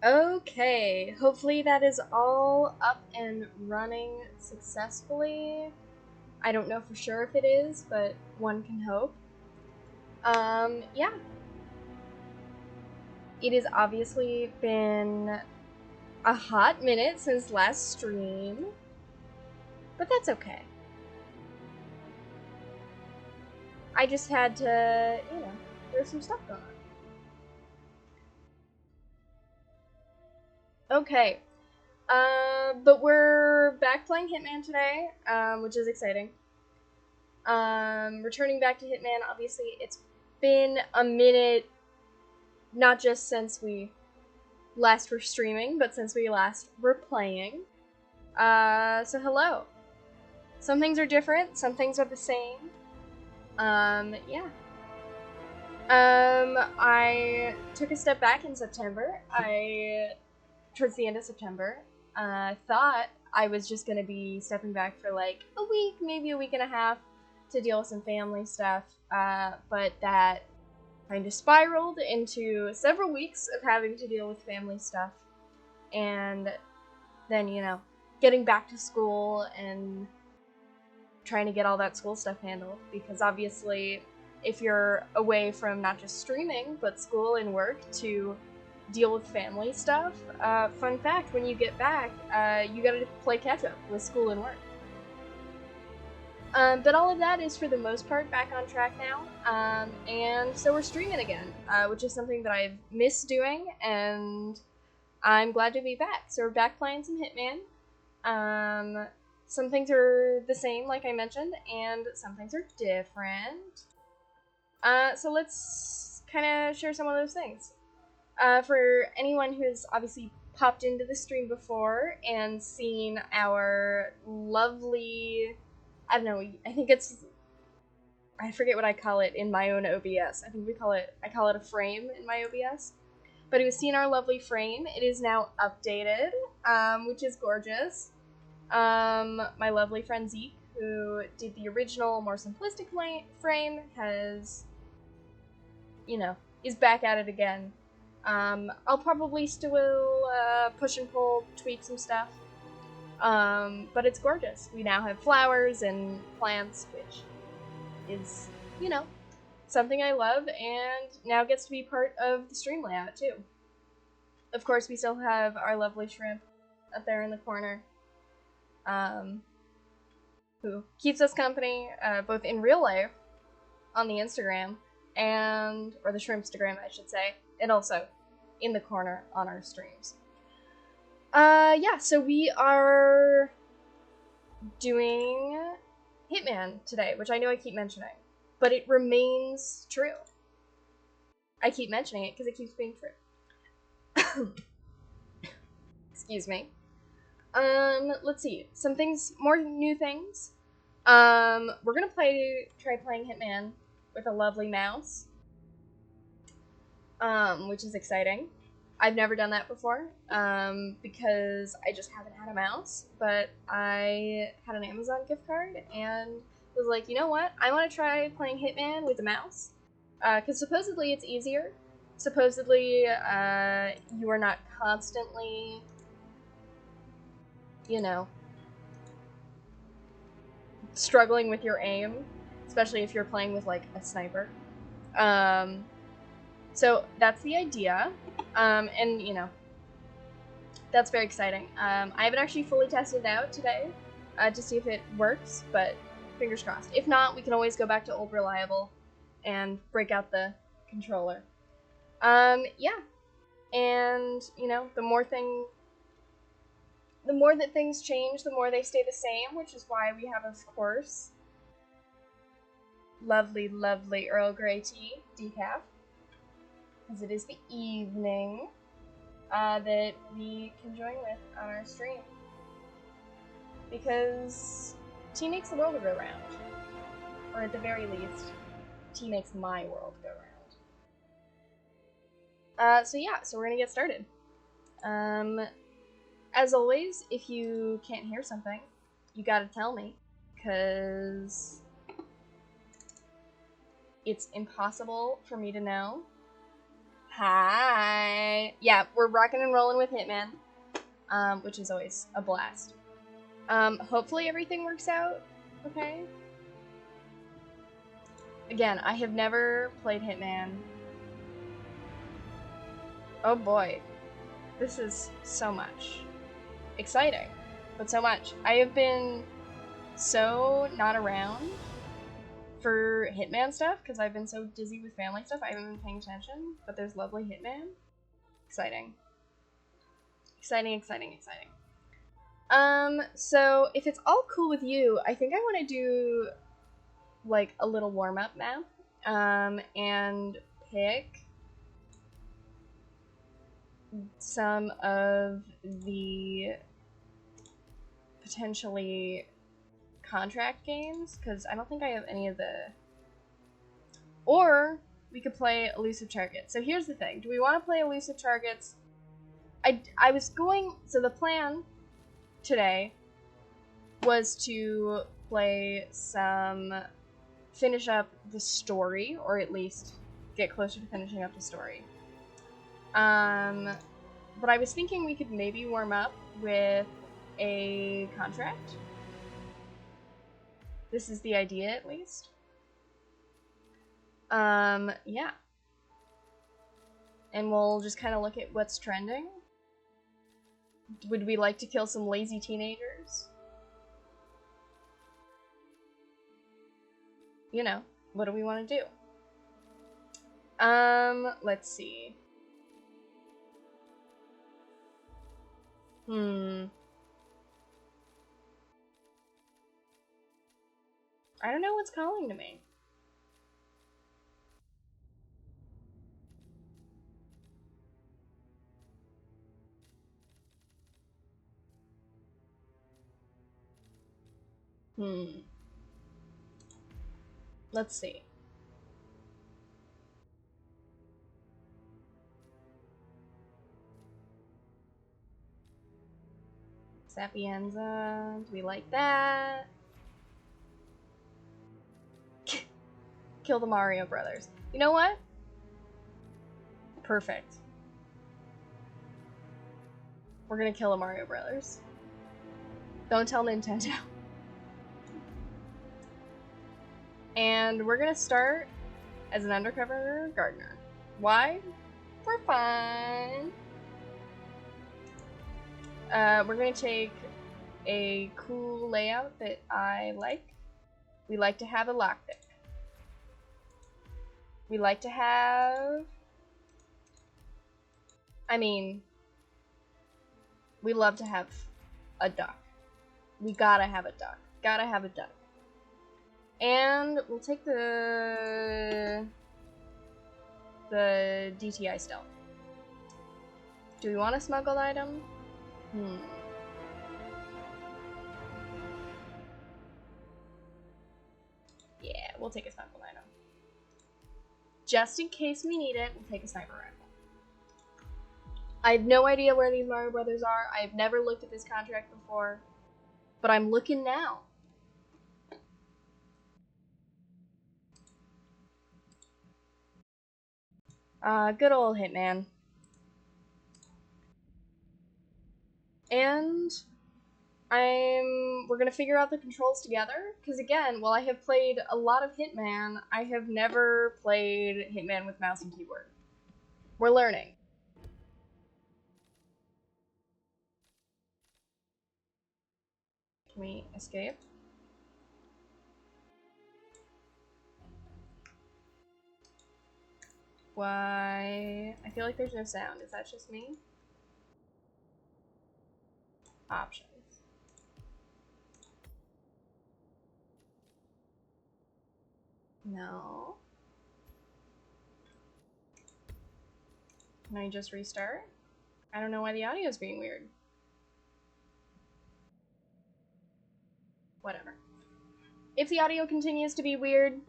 Okay, hopefully that is all up and running successfully. I don't know for sure if it is, but one can hope. Yeah. It has obviously been a hot minute since last stream, but that's okay. I just had to, there's some stuff going on. Okay. But we're back playing Hitman today, which is exciting. Returning back to Hitman, obviously it's been a minute, not just since we last were streaming, but since we last were playing. So hello. Some things are different, some things are the same. Yeah. I took a step back in September. Towards the end of September, thought I was just gonna be stepping back for like a week, maybe a week and a half, to deal with some family stuff, but that kind of spiraled into several weeks of having to deal with family stuff, and then, getting back to school and trying to get all that school stuff handled, because obviously if you're away from not just streaming, but school and work to deal with family stuff, fun fact, when you get back, you gotta play catch up with school and work. But all of that is, for the most part, back on track now, and so we're streaming again, which is something that I've missed doing, and I'm glad to be back. So we're back playing some Hitman. Some things are the same, like I mentioned, and some things are different. So let's kind of share some of those things. For anyone who's obviously popped into the stream before and seen our lovely, I don't know, I forget what I call it in my own OBS. I call it a frame in my OBS. But who's seen our lovely frame, it is now updated, which is gorgeous. My lovely friend Zeke, who did the original, more simplistic frame, is back at it again. I'll probably still push and pull, tweak some stuff. But it's gorgeous. We now have flowers and plants, which is, something I love, and now gets to be part of the stream layout, too. Of course, we still have our lovely shrimp up there in the corner, who keeps us company, both in real life, on the Instagram, or the Shrimpstagram, I should say, and also in the corner on our streams. Yeah, so we are doing Hitman today, which I know I keep mentioning, but it remains true. I keep mentioning it because it keeps being true. Excuse me. Let's see. Some things, more new things. We're gonna try playing Hitman with a lovely mouse, which is exciting. I've never done that before, because I just haven't had a mouse, but I had an Amazon gift card and was like, you know what? I want to try playing Hitman with a mouse, because supposedly it's easier. Supposedly, you are not constantly, struggling with your aim, especially if you're playing with, like, a sniper. So that's the idea, and, that's very exciting. I haven't actually fully tested it out today, to see if it works, but fingers crossed. If not, we can always go back to old reliable and break out the controller. Yeah. And, the more that things change, the more they stay the same, which is why we have, of course, lovely, lovely Earl Grey tea decaf, because it is the evening, that we can join with on our stream. Because tea makes the world go round. Or at the very least, tea makes my world go round. So we're gonna get started. As always, if you can't hear something, you gotta tell me, because it's impossible for me to know Hi. Yeah, we're rocking and rolling with Hitman, which is always a blast. Hopefully everything works out okay. Again, I have never played Hitman. Oh boy. This is so much. Exciting, but so much. I have been so not around for Hitman stuff because I've been so dizzy with family stuff. I haven't been paying attention, but there's lovely Hitman. Exciting. Exciting, exciting, exciting. So if it's all cool with you, I think I want to do like a little warm-up map, and pick some of the potentially contract games, because I don't think I have any of the... Or we could play Elusive Targets. So here's the thing. Do we want to play Elusive Targets? I was going... So the plan today was to play some... Finish up the story, or at least get closer to finishing up the story. But I was thinking we could maybe warm up with a contract. This is the idea, at least. Yeah. And we'll just kind of look at what's trending. Would we like to kill some lazy teenagers? You know, what do we want to do? Let's see. I don't know what's calling to me. Let's see. Sapienza, do we like that? Kill the Mario Brothers. You know what? Perfect. We're gonna kill the Mario Brothers. Don't tell Nintendo. And we're gonna start as an undercover gardener. Why? For fun. We're gonna take a cool layout that I like. We like to have a lockpick. We like to have... I mean... We love to have a duck. We gotta have a duck. Gotta have a duck. And we'll take the DTI stealth. Do we want a smuggled item? Yeah, we'll take a smuggled item. Just in case we need it, we'll take a sniper rifle. I have no idea where these Mario Brothers are. I've never looked at this contract before. But I'm looking now. Good old Hitman. And we're gonna figure out the controls together, because again, while I have played a lot of Hitman, I have never played Hitman with mouse and keyboard. We're learning. Can we escape? Why? I feel like there's no sound. Is that just me? Options. No. Can I just restart? I don't know why the audio is being weird. Whatever. If the audio continues to be weird,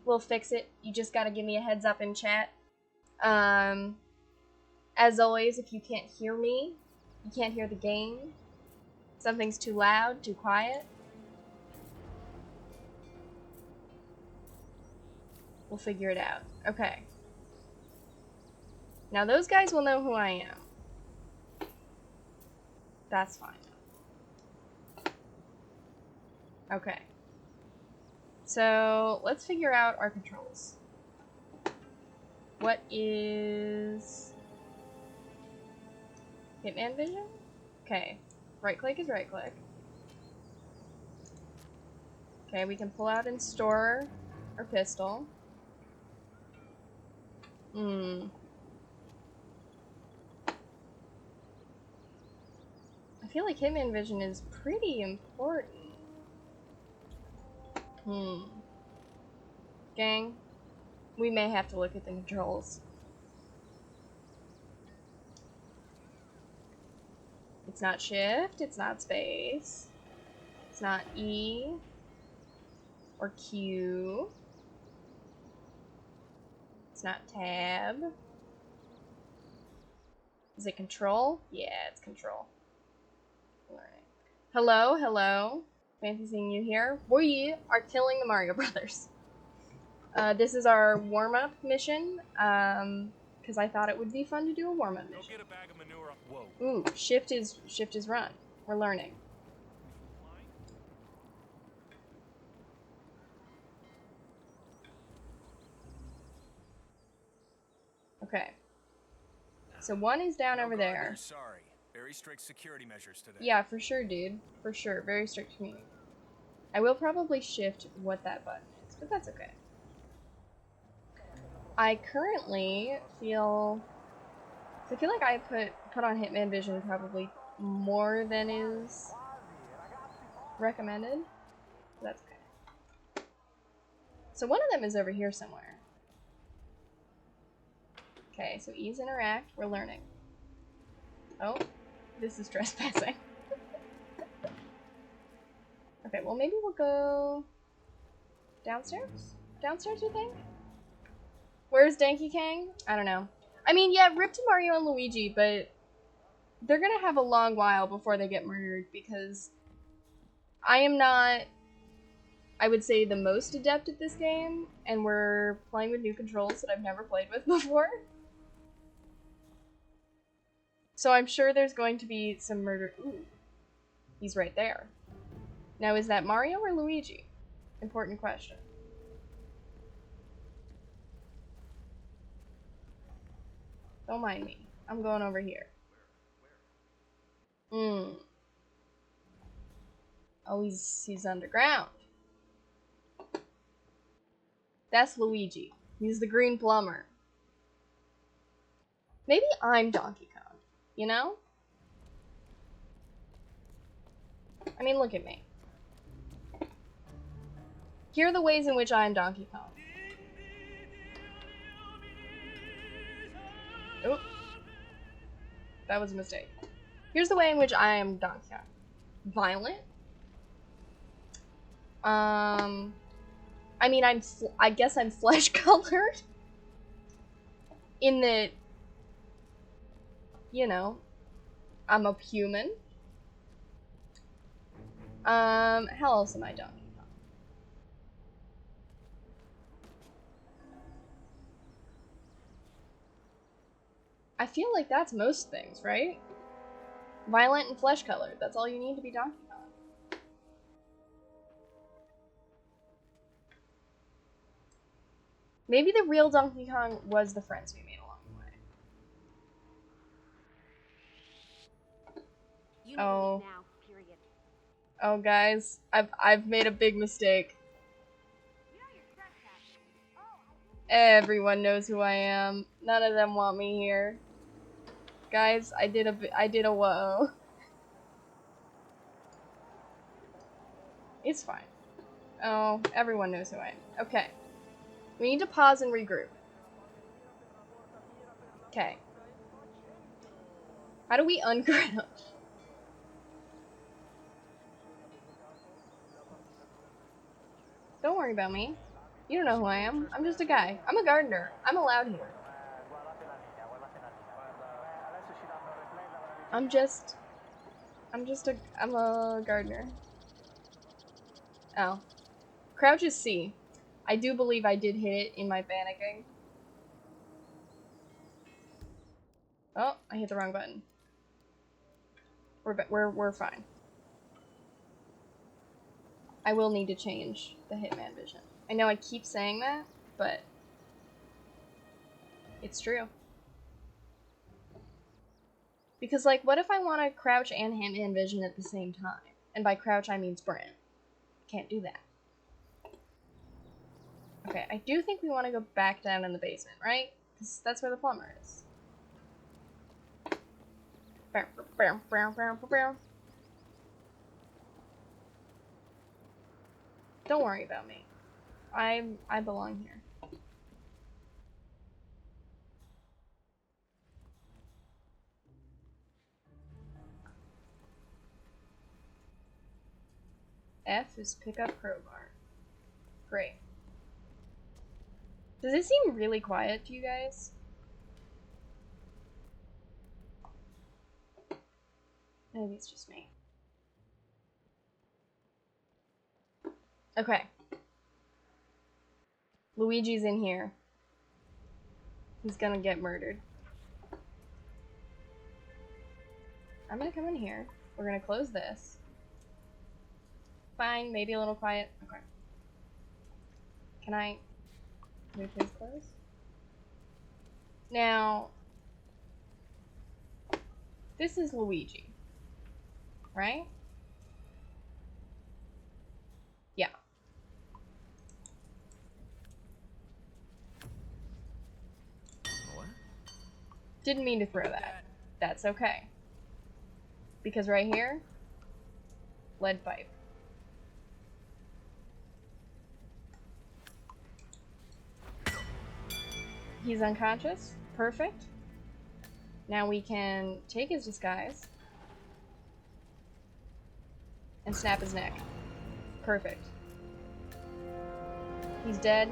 we'll fix it. You just gotta give me a heads up in chat. As always, if you can't hear me, you can't hear the game, something's too loud, too quiet, we'll figure it out. Okay. Now those guys will know who I am. That's fine. Okay. So, let's figure out our controls. What is... Hitman vision? Okay. Right click is right click. Okay, we can pull out and store our pistol. I feel like Hitman vision is pretty important. Gang, we may have to look at the controls. It's not shift, it's not space, it's not E or Q, it's not tab. Is it control? Yeah, it's control. Alright. Hello, hello. Fancy seeing you here. We are killing the Mario Brothers. This is our warm-up mission, because I thought it would be fun to do a warm-up mission. Go get a bag of manure. Whoa. Ooh, shift is run. We're learning. Okay. So one is down over there. Sorry. Very strict security measures today. Yeah, for sure, dude. For sure. Very strict community. I will probably shift what that button is, but that's okay. I currently feel... I feel like I put on Hitman Vision probably more than is recommended. That's okay. So one of them is over here somewhere. Okay, so ease interact, we're learning. Oh, this is trespassing. Okay, well maybe we'll go downstairs? Downstairs, you think? Where's Donkey Kong? I don't know. I mean, yeah, rip to Mario and Luigi, but they're gonna have a long while before they get murdered because I am not, I would say, the most adept at this game, and we're playing with new controls that I've never played with before. So I'm sure there's going to be some murder. Ooh, he's right there. Now, is that Mario or Luigi? Important question. Don't mind me. I'm going over here. Oh, he's underground. That's Luigi. He's the green plumber. Maybe I'm Donkey Kong, you know? I mean, look at me. Here are the ways in which I am Donkey Kong. Oh, that was a mistake. Here's the way in which I am Donkey Kong. Violent. I mean, I guess I'm flesh colored. In that, you know, I'm a human. How else am I Donkey Kong? I feel like that's most things, right? Violent and flesh colored. That's all you need to be Donkey Kong. Maybe the real Donkey Kong was the friends we made along the way. You need to leave now, period. Oh, guys, I've made a big mistake. Everyone knows who I am. None of them want me here. Guys, I did a WoA. It's fine. Oh, everyone knows who I am. Okay. We need to pause and regroup. Okay. How do we ungroup? Don't worry about me. You don't know who I am. I'm just a guy. I'm a gardener. I'm allowed here. I'm a gardener. Oh. Crouch is C. I do believe I did hit it in my panicking. Oh, I hit the wrong button. We're fine. I will need to change the Hitman vision. I know I keep saying that, but it's true. Because, like, what if I want to crouch and Hitman vision at the same time? And by crouch, I mean sprint. Can't do that. Okay, I do think we want to go back down in the basement, right? Because that's where the plumber is. Don't worry about me. I belong here. F is pick up crowbar. Great. Does it seem really quiet to you guys? Maybe it's just me. Okay. Luigi's in here. He's gonna get murdered. I'm gonna come in here. We're gonna close this. Fine, maybe a little quiet. Okay. Can we please close? Now, this is Luigi, right? Yeah. What? Didn't mean to throw that. That's okay. Because right here, lead pipe. He's unconscious. Perfect. Now we can take his disguise and snap his neck. Perfect. He's dead.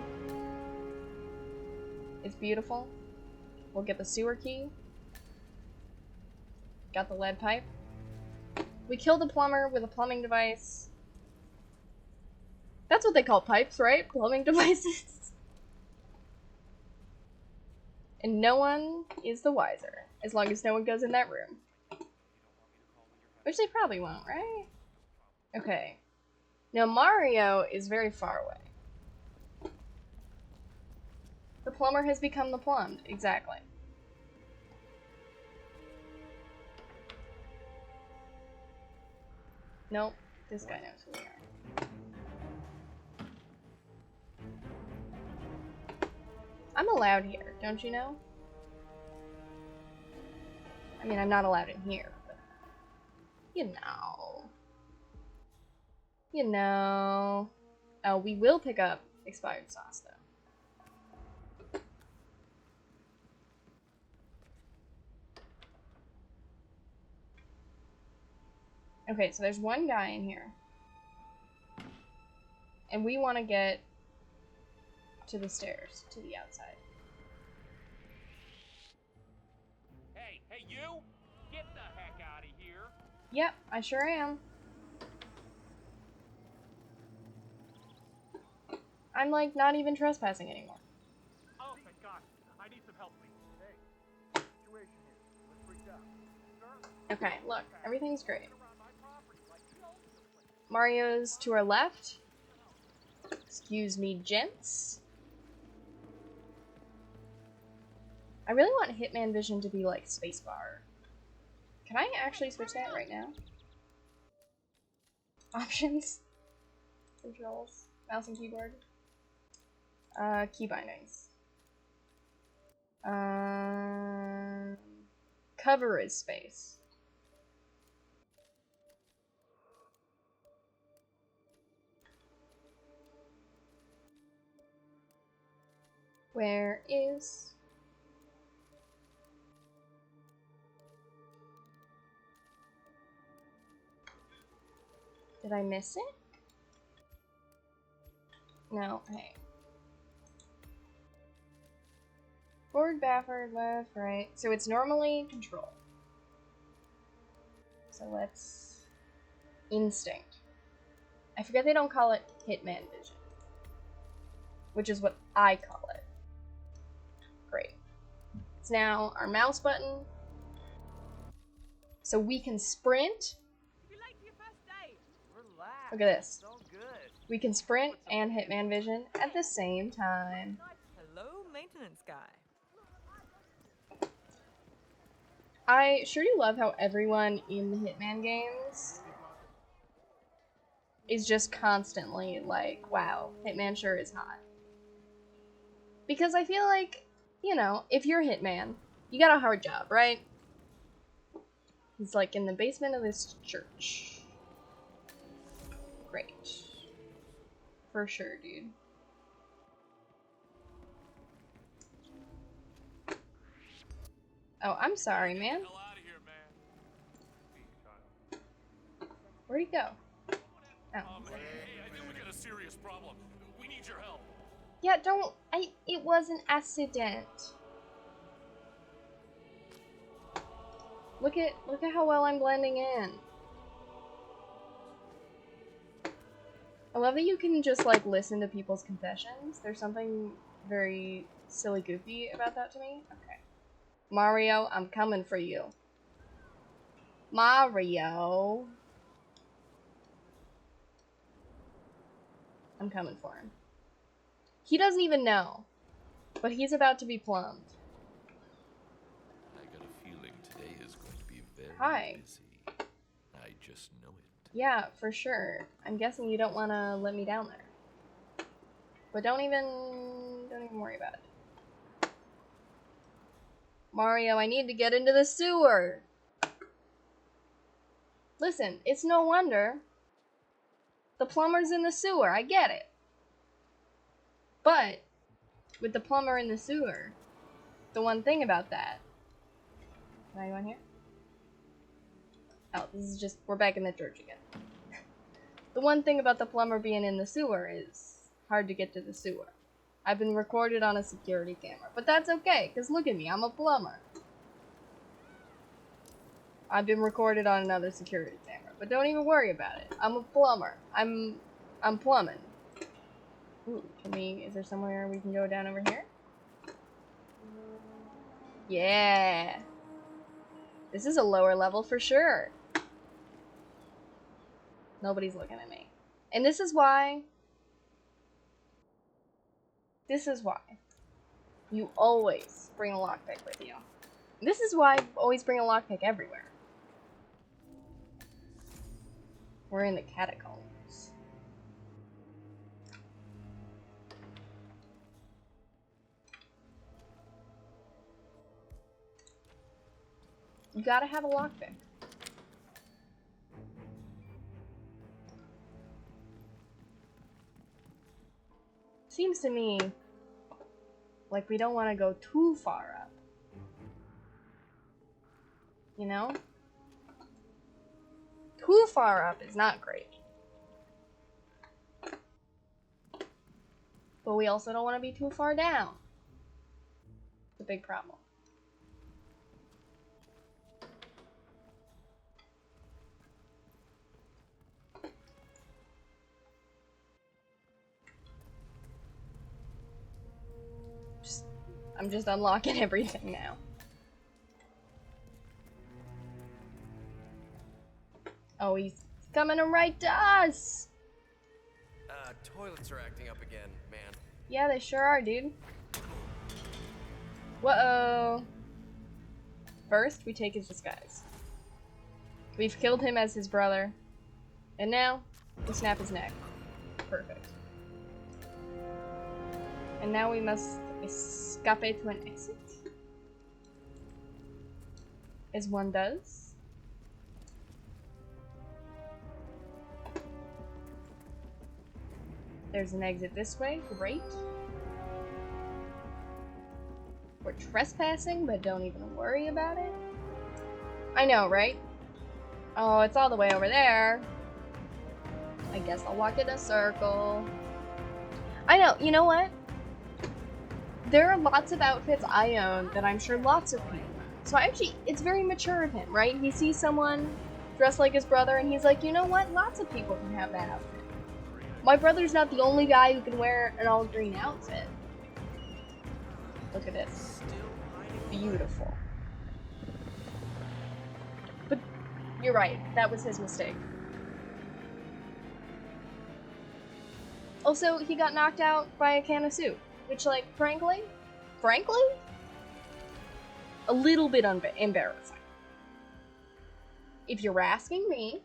It's beautiful. We'll get the sewer key. Got the lead pipe. We killed the plumber with a plumbing device. That's what they call pipes, right? Plumbing devices. And no one is the wiser, as long as no one goes in that room. Which they probably won't, right? Okay. Now Mario is very far away. The plumber has become the plumbed, exactly. Nope, this guy knows who we are. I'm allowed here, don't you know? I mean, I'm not allowed in here, but you know. You know. Oh, we will pick up expired sauce, though. Okay, so there's one guy in here. And we want to get to the stairs, to the outside. Hey, you! Get the heck out of here! Yep, I sure am. I'm, like, not even trespassing anymore. Oh, thank God. I need some help, please. Hey, situation here. Let's break down. Sir? Okay, look, everything's great. Mario's to our left. Excuse me, gents. I really want Hitman Vision to be like spacebar. Can I actually switch that right now? Options. Controls. Mouse and keyboard. Key bindings. Cover is space. Where is... Did I miss it? No, hey. Forward, backward, left, right. So it's normally control. So let's... Instinct. I forget they don't call it Hitman Vision. Which is what I call it. Great. It's now our mouse button So we can sprint. You late for your first date? Relax. Look at this. It's all good. We can sprint and Hitman Vision at the same time. Hello, maintenance guy. I sure do love how everyone in the Hitman games is just constantly like, wow, Hitman sure is hot. Because I feel like, you know, if you're Hitman, you got a hard job, right? He's like in the basement of this church. Great. For sure, dude. Oh, I'm sorry, man. Where'd he go? Oh. Hey, I think we got a serious problem. We need your help. Yeah, don't. It was an accident. Look at how well I'm blending in. I love that you can just like listen to people's confessions. There's something very silly goofy about that to me. Okay. Mario, I'm coming for you. Mario. I'm coming for him. He doesn't even know, but he's about to be plumbed. I got a feeling today is going to be very busy. I just know it. Yeah, for sure. I'm guessing you don't want to let me down there. But don't even worry about it. Mario, I need to get into the sewer. Listen, it's no wonder. The plumber's in the sewer, I get it. But, with the plumber in the sewer, the one thing about that... Can I go in here? Oh, this is just... We're back in the church again. The one thing about the plumber being in the sewer is hard to get to the sewer. I've been recorded on a security camera, but that's okay, because look at me, I'm a plumber. I've been recorded on another security camera, but don't even worry about it. I'm a plumber. I'm plumbing. Ooh, is there somewhere we can go down over here? Yeah. This is a lower level for sure. Nobody's looking at me. And this is why you always bring a lockpick with you. This is why I always bring a lockpick everywhere. We're in the catacombs. You gotta have a lockpick. Seems to me like we don't want to go too far up. You know? Too far up is not great. But we also don't want to be too far down. It's a big problem. I'm just unlocking everything now. Oh, he's coming right to us! Toilets are acting up again, man. Yeah, they sure are, dude. Whoa. First, we take his disguise. We've killed him as his brother. And now, we snap his neck. Perfect. And now we must escape to an exit. As one does. There's an exit this way. Great. We're trespassing, but don't even worry about it. I know, right? Oh, it's all the way over there. I guess I'll walk in a circle. I know, you know what? There are lots of outfits I own that I'm sure lots of people own. So actually, it's very mature of him, right? He sees someone dressed like his brother and he's like, you know what? Lots of people can have that outfit. My brother's not the only guy who can wear an all-green outfit. Look at this. Beautiful. But You're right. That was his mistake. Also, he got knocked out by a can of soup, which, like, frankly, a little bit embarrassing. If you're asking me,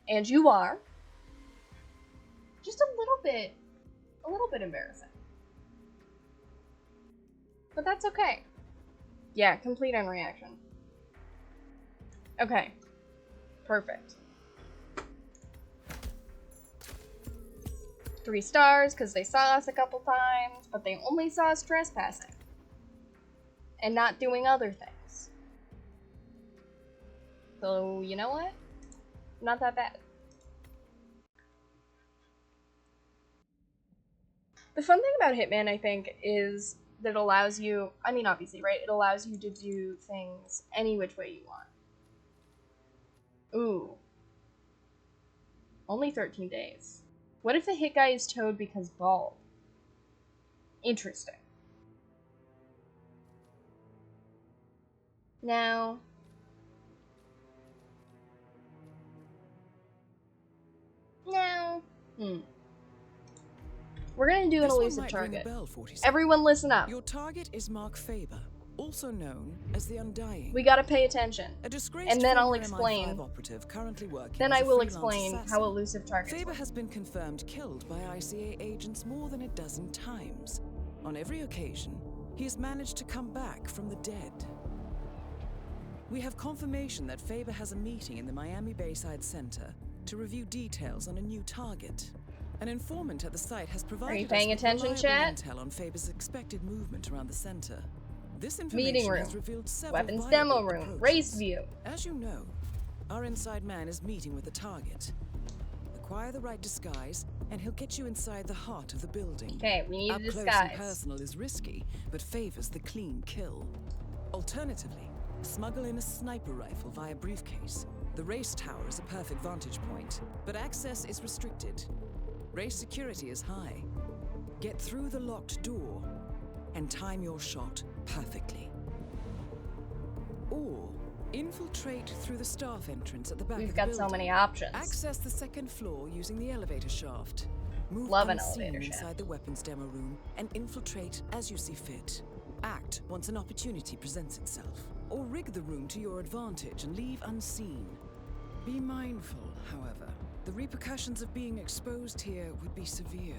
and you are, just a little bit embarrassing. But that's okay. Yeah, complete unreaction. Okay. Perfect. 3 stars, because they saw us a couple times, but they only saw us trespassing. And not doing other things. So, you know what? Not that bad. The fun thing about Hitman, I think, is that it allows you, I mean, obviously, right? It allows you to do things any which way you want. Ooh. Only 13 days. What if the hit guy is towed because bald? Interesting. Now... We're gonna do an elusive target. Everyone listen up. Your target is Mark Faber, also known as the Undying. We gotta pay attention. And then I'll explain. Then I will explain how elusive targets Faber work. has been confirmed killed by ICA agents more than a dozen times. On every occasion, he has managed to come back from the dead. We have confirmation that Faber has a meeting in the Miami Bayside Center to review details on a new target. An informant at the site has provided us with reliable intel on Faber's expected movement around the center. This information has revealed several weapons demo room, approaches. race view. As you know, our inside man is meeting with the target. Acquire the right disguise, and he'll get you inside the heart of the building. Okay, we need a disguise. Up close and personal is risky, but favors the clean kill. Alternatively, smuggle in a sniper rifle via briefcase. The race tower is a perfect vantage point, but access is restricted. Race security is high. Get through the locked door and time your shot perfectly. Or infiltrate through the staff entrance at the back of the building. We've got so many options. Access the second floor using the elevator shaft. Move Love an unseen elevator shaft. inside the weapons demo room and infiltrate as you see fit. Act once an opportunity presents itself. Or rig the room to your advantage and leave unseen. Be mindful, however. The repercussions of being exposed here would be severe.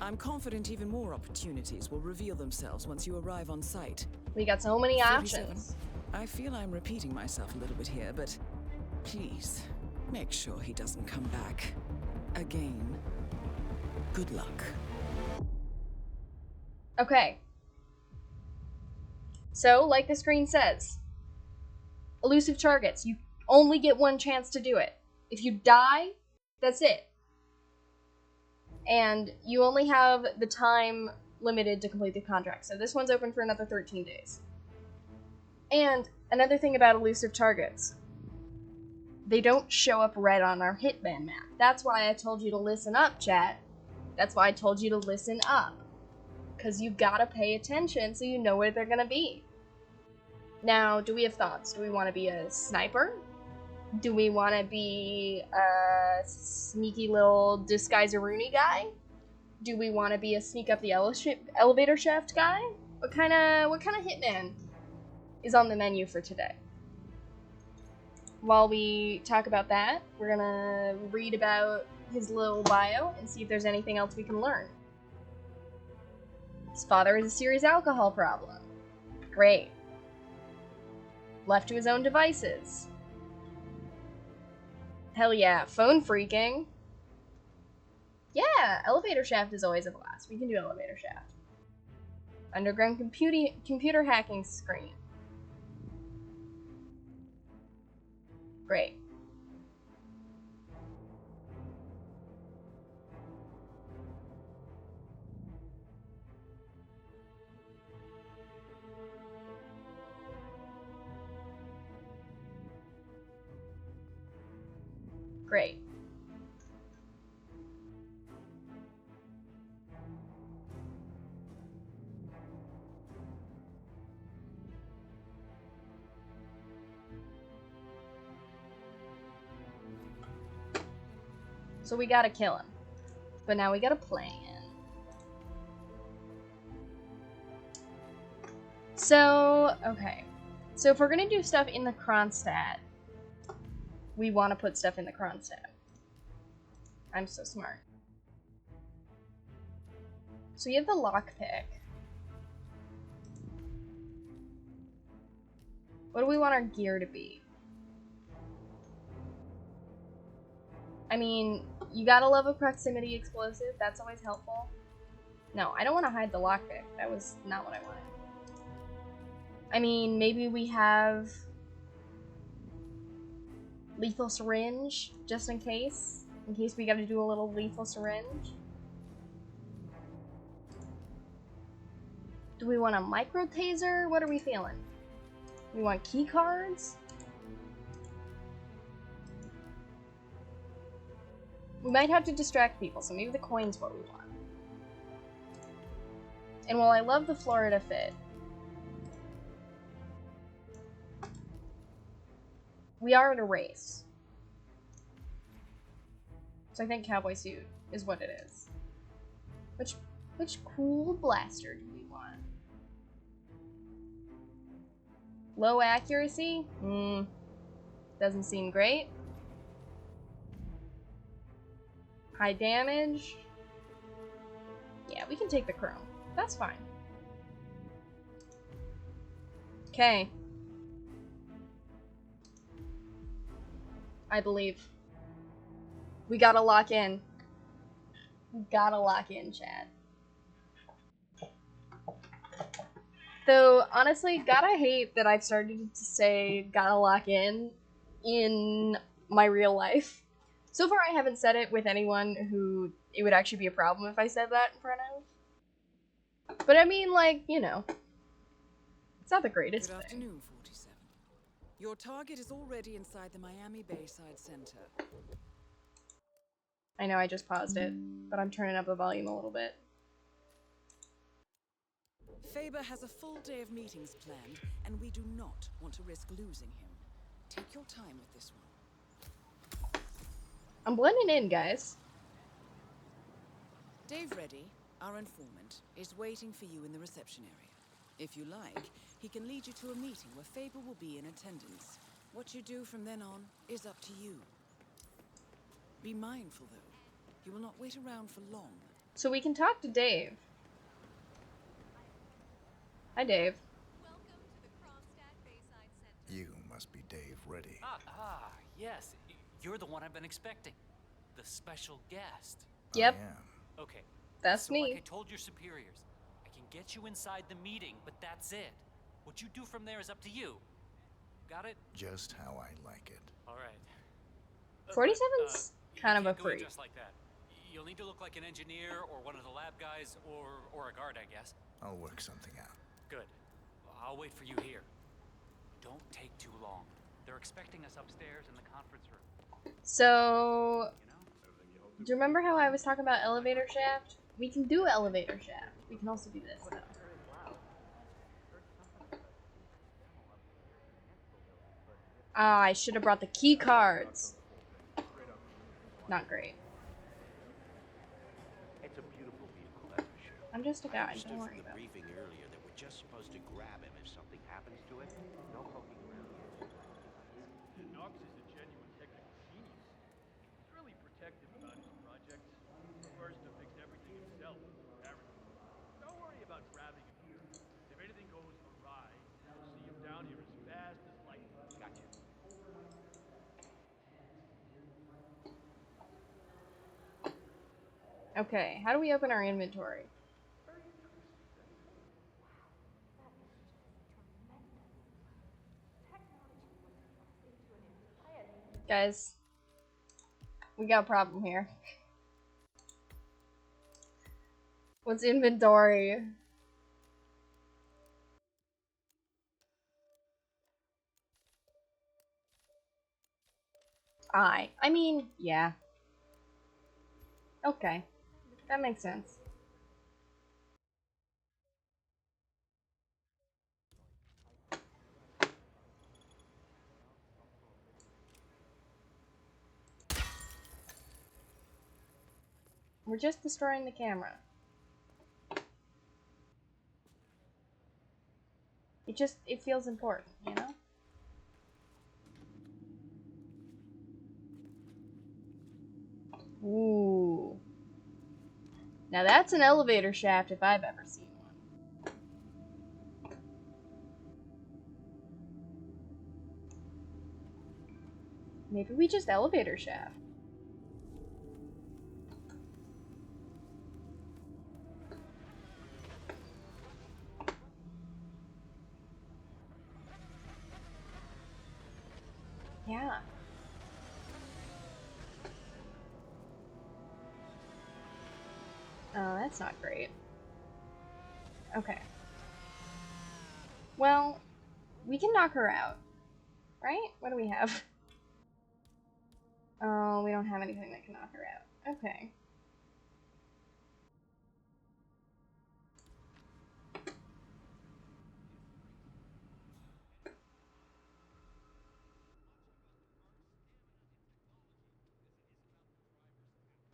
I'm confident even more opportunities will reveal themselves once you arrive on site. We got so many 37. options. I feel I'm repeating myself a little bit here, but please, make sure he doesn't come back. Again. Good luck. Okay. So, like the screen says, elusive targets, you only get one chance to do it. If you die, that's it. And you only have the time limited to complete the contract. So this one's open for another 13 days. And another thing about elusive targets, they don't show up red on our Hitman map. That's why I told you to listen up, chat. That's why I told you to listen up. Because you gotta pay attention so you know where they're gonna be. Now, do we have thoughts? Do we want to be a sniper? Do we want to be a sneaky little disguise-a-rooney guy? Do we want to be a sneak up the elevator shaft guy? What kind of Hitman is on the menu for today? While we talk about that, we're gonna read about his little bio and see if there's anything else we can learn. His father has a serious alcohol problem. Great. Left to his own devices. Hell yeah, phone freaking. Yeah, elevator shaft is always a blast. We can do elevator shaft. Underground computer hacking screen. Great. Great. So we gotta kill him. But now we gotta plan. So, okay. So if we're gonna do stuff in the Kronstadt, we want to put stuff in the Kronstadt. I'm so smart. So you have the lockpick. What do we want our gear to be? I mean, you gotta love a proximity explosive. That's always helpful. No, I don't want to hide the lockpick. That was not what I wanted. I mean, maybe we have lethal syringe, just in case we gotta do a little lethal syringe. Do we want a micro taser? What are we feeling? We want key cards? We might have to distract people, so maybe the coin's what we want. And while I love the Florida fit, we are in a race. So I think cowboy suit is what it is. Which cool blaster do we want? Low accuracy? Doesn't seem great. High damage? Yeah, we can take the chrome. That's fine. Okay. I believe. We gotta lock in. We gotta lock in, chat. Though, honestly, gotta hate that I've started to say gotta lock in my real life. So far, I haven't said it with anyone who it would actually be a problem if I said that in front of. But I mean, like, you know, it's not the greatest Good thing. afternoon, 47. Your target is already inside the Miami Bayside Center. I know I just paused it, but I'm turning up the volume a little bit. Faber has a full day of meetings planned, and we do not want to risk losing him. Take your time with this one. I'm blending in, guys. Dave Reddy, our informant, is waiting for you in the reception area. If you like, he can lead you to a meeting where Faber will be in attendance. What you do from then on is up to you. Be mindful, though. He will not wait around for long. So we can talk to Dave. Hi, Dave. Welcome to the Kronstadt Bayside Center. You must be Dave Reddy. Yes. You're the one I've been expecting. The special guest. Yep. I am. Okay. That's so me. like I told your superiors, I can get you inside the meeting, but that's it. What you do from there is up to you. Got it? Just how I like it. All right. 47's kind of a you can't go in freak. just like that. You'll need to look like an engineer or one of the lab guys or a guard, I guess. I'll work something out. Good. I'll wait for you here. Don't take too long. They're expecting us upstairs in the conference room. So, do you remember how I was talking about elevator shaft? We can do elevator shaft. We can also do this, though. Ah, I should have brought the key cards. Not great. It's a beautiful vehicle, that's for sure. I'm just a guy, Understood don't from worry the about it. briefing earlier that we're just supposed to grab him if something happens to it. No poking around here. Knox is a genuine technical genius. He's really protective about his projects. He prefers to fix everything himself, apparently. Don't worry about grabbing him here. If anything goes awry, you'll see him down here as fast as lightning. Gotcha. Okay, how do we open our inventory? Guys, we got a problem here. What's inventory? I mean, yeah. Okay. That makes sense. We're just destroying the camera. It feels important, you know? Ooh. Now that's an elevator shaft if I've ever seen one. Maybe we just elevator shaft. Yeah. Oh, that's not great. Okay. Well, we can knock her out. Right? What do we have? Oh, we don't have anything that can knock her out. Okay.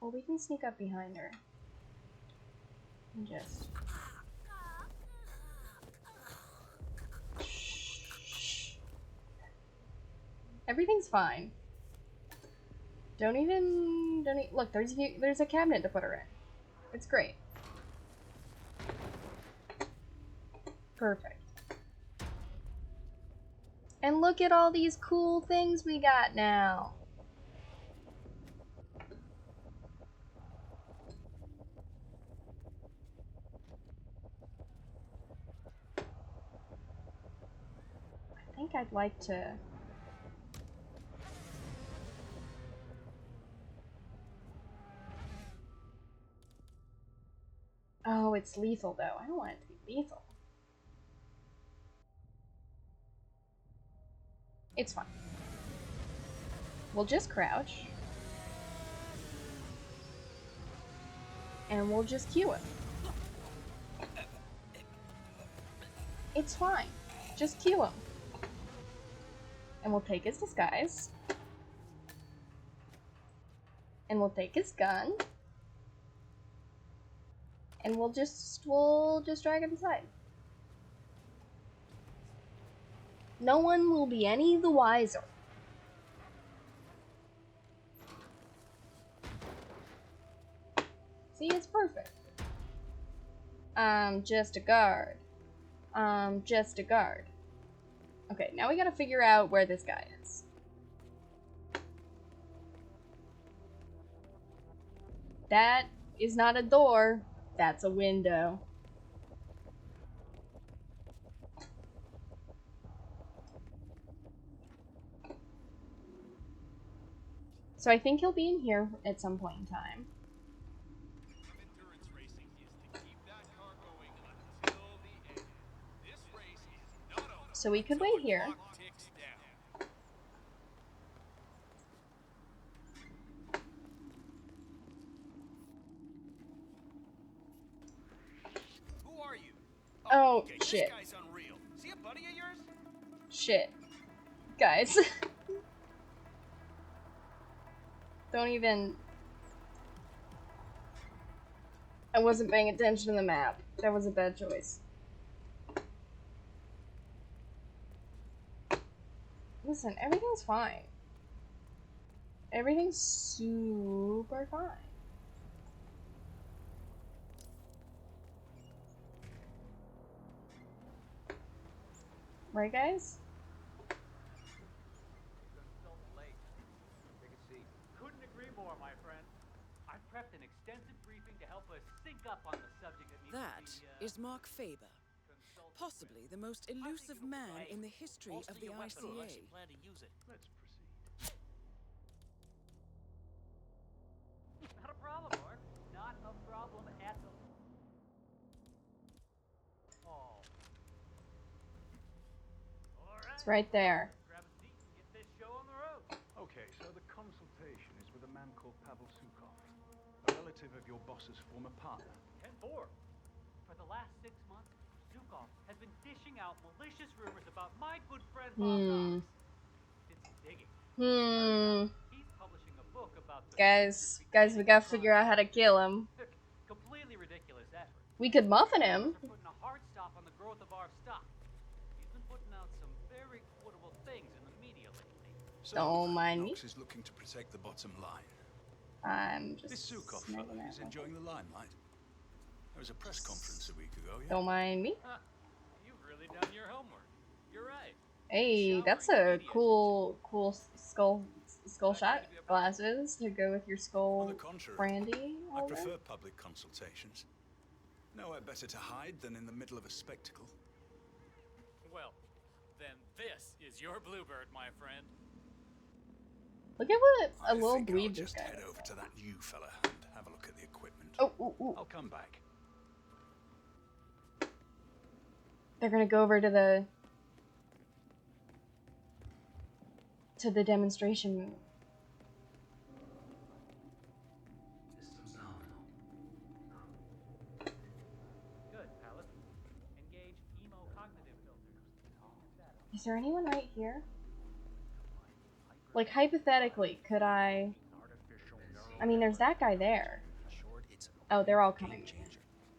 Well, we can sneak up behind her. And just... Shh. Everything's fine. Don't even... Look, there's a cabinet to put her in. It's great. Perfect. And look at all these cool things we got now. I think I'd like to... Oh, it's lethal though. I don't want it to be lethal. It's fine. We'll just crouch. And we'll just cue him. It's fine. Just cue him. And we'll take his disguise. And we'll take his gun. And we'll just drag him aside. No one will be any the wiser. See, it's perfect. Just a guard. Just a guard. Okay, now we gotta figure out where this guy is. That is not a door. That's a window. So I think he'll be in here at some point in time. Endurance racing is to keep that car going until the end. This race is not over. So we could wait here. Clock ticks down. Who are you? Oh, okay, shit. This guy's unreal. Is he a buddy of yours? Shit. Guys. Don't even... I wasn't paying attention to the map. That was a bad choice. Listen, everything's fine. Everything's super fine. Right, guys? Couldn't agree more, my friend. I've prepped an extensive briefing to help us sync up on the subject that needs That to be, is Mark Faber, possibly the most elusive man in the history of the ICA. plan to use it. Let's proceed. Not a problem, Mark. Not a problem at all. All right. It's right there. Grab a seat and get this show on the road. Okay, so the consultation is with a man called Pavel Sukov, a relative of your boss's former partner. 10-4. For the last 6 months, Zukov has been dishing out malicious rumors about my good friend Bob Knox. Did some digging. He's publishing a book about Guys, we gotta figure out how to kill him. Completely ridiculous effort. We could muffin him. They're putting a hard stop on the growth of our stock. He's been putting out some very quotable things in the media lately. So, Don't mind me. Knox is looking to protect the bottom line. I'm just This Sukov snagging fella that is one. enjoying the limelight. There was a press conference a week ago, yeah? Don't mind me. Huh, you've really done your homework. You're right. Hey, that's a cool skull shot. Glasses to go with your On skull the contrary, brandy. I All that. prefer public consultations. Nowhere better to hide than in the middle of a spectacle. Well, then this is your bluebird, my friend. Look at what I a little think I'll bleed this just guy head does. over to that new fella and have a look at the equipment. Oh, ooh, ooh. I'll come back. They're gonna go over to the demonstration room. Good, Pallet. Engage emo cognitive filters. Is there anyone right here? Like, hypothetically, could I mean, there's that guy there. Oh, they're all coming.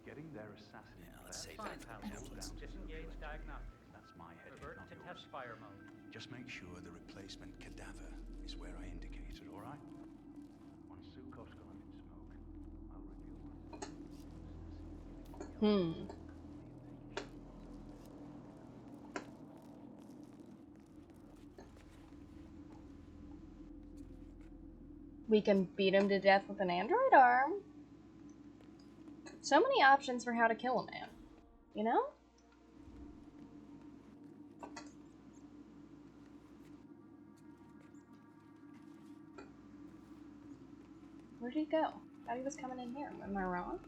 Getting their assassin. Let's save Fine, that for Pallet. pamphlets. Disengage diagnostics. That's my head, Revert not to yours. test fire mode. Just make sure the replacement cadaver is where I indicated, all right? Once Sukov's gone in smoke, I'll reveal my We can beat him to death with an android arm. So many options for how to kill a man. You know? Where did he go? I thought he was coming in here. Am I wrong?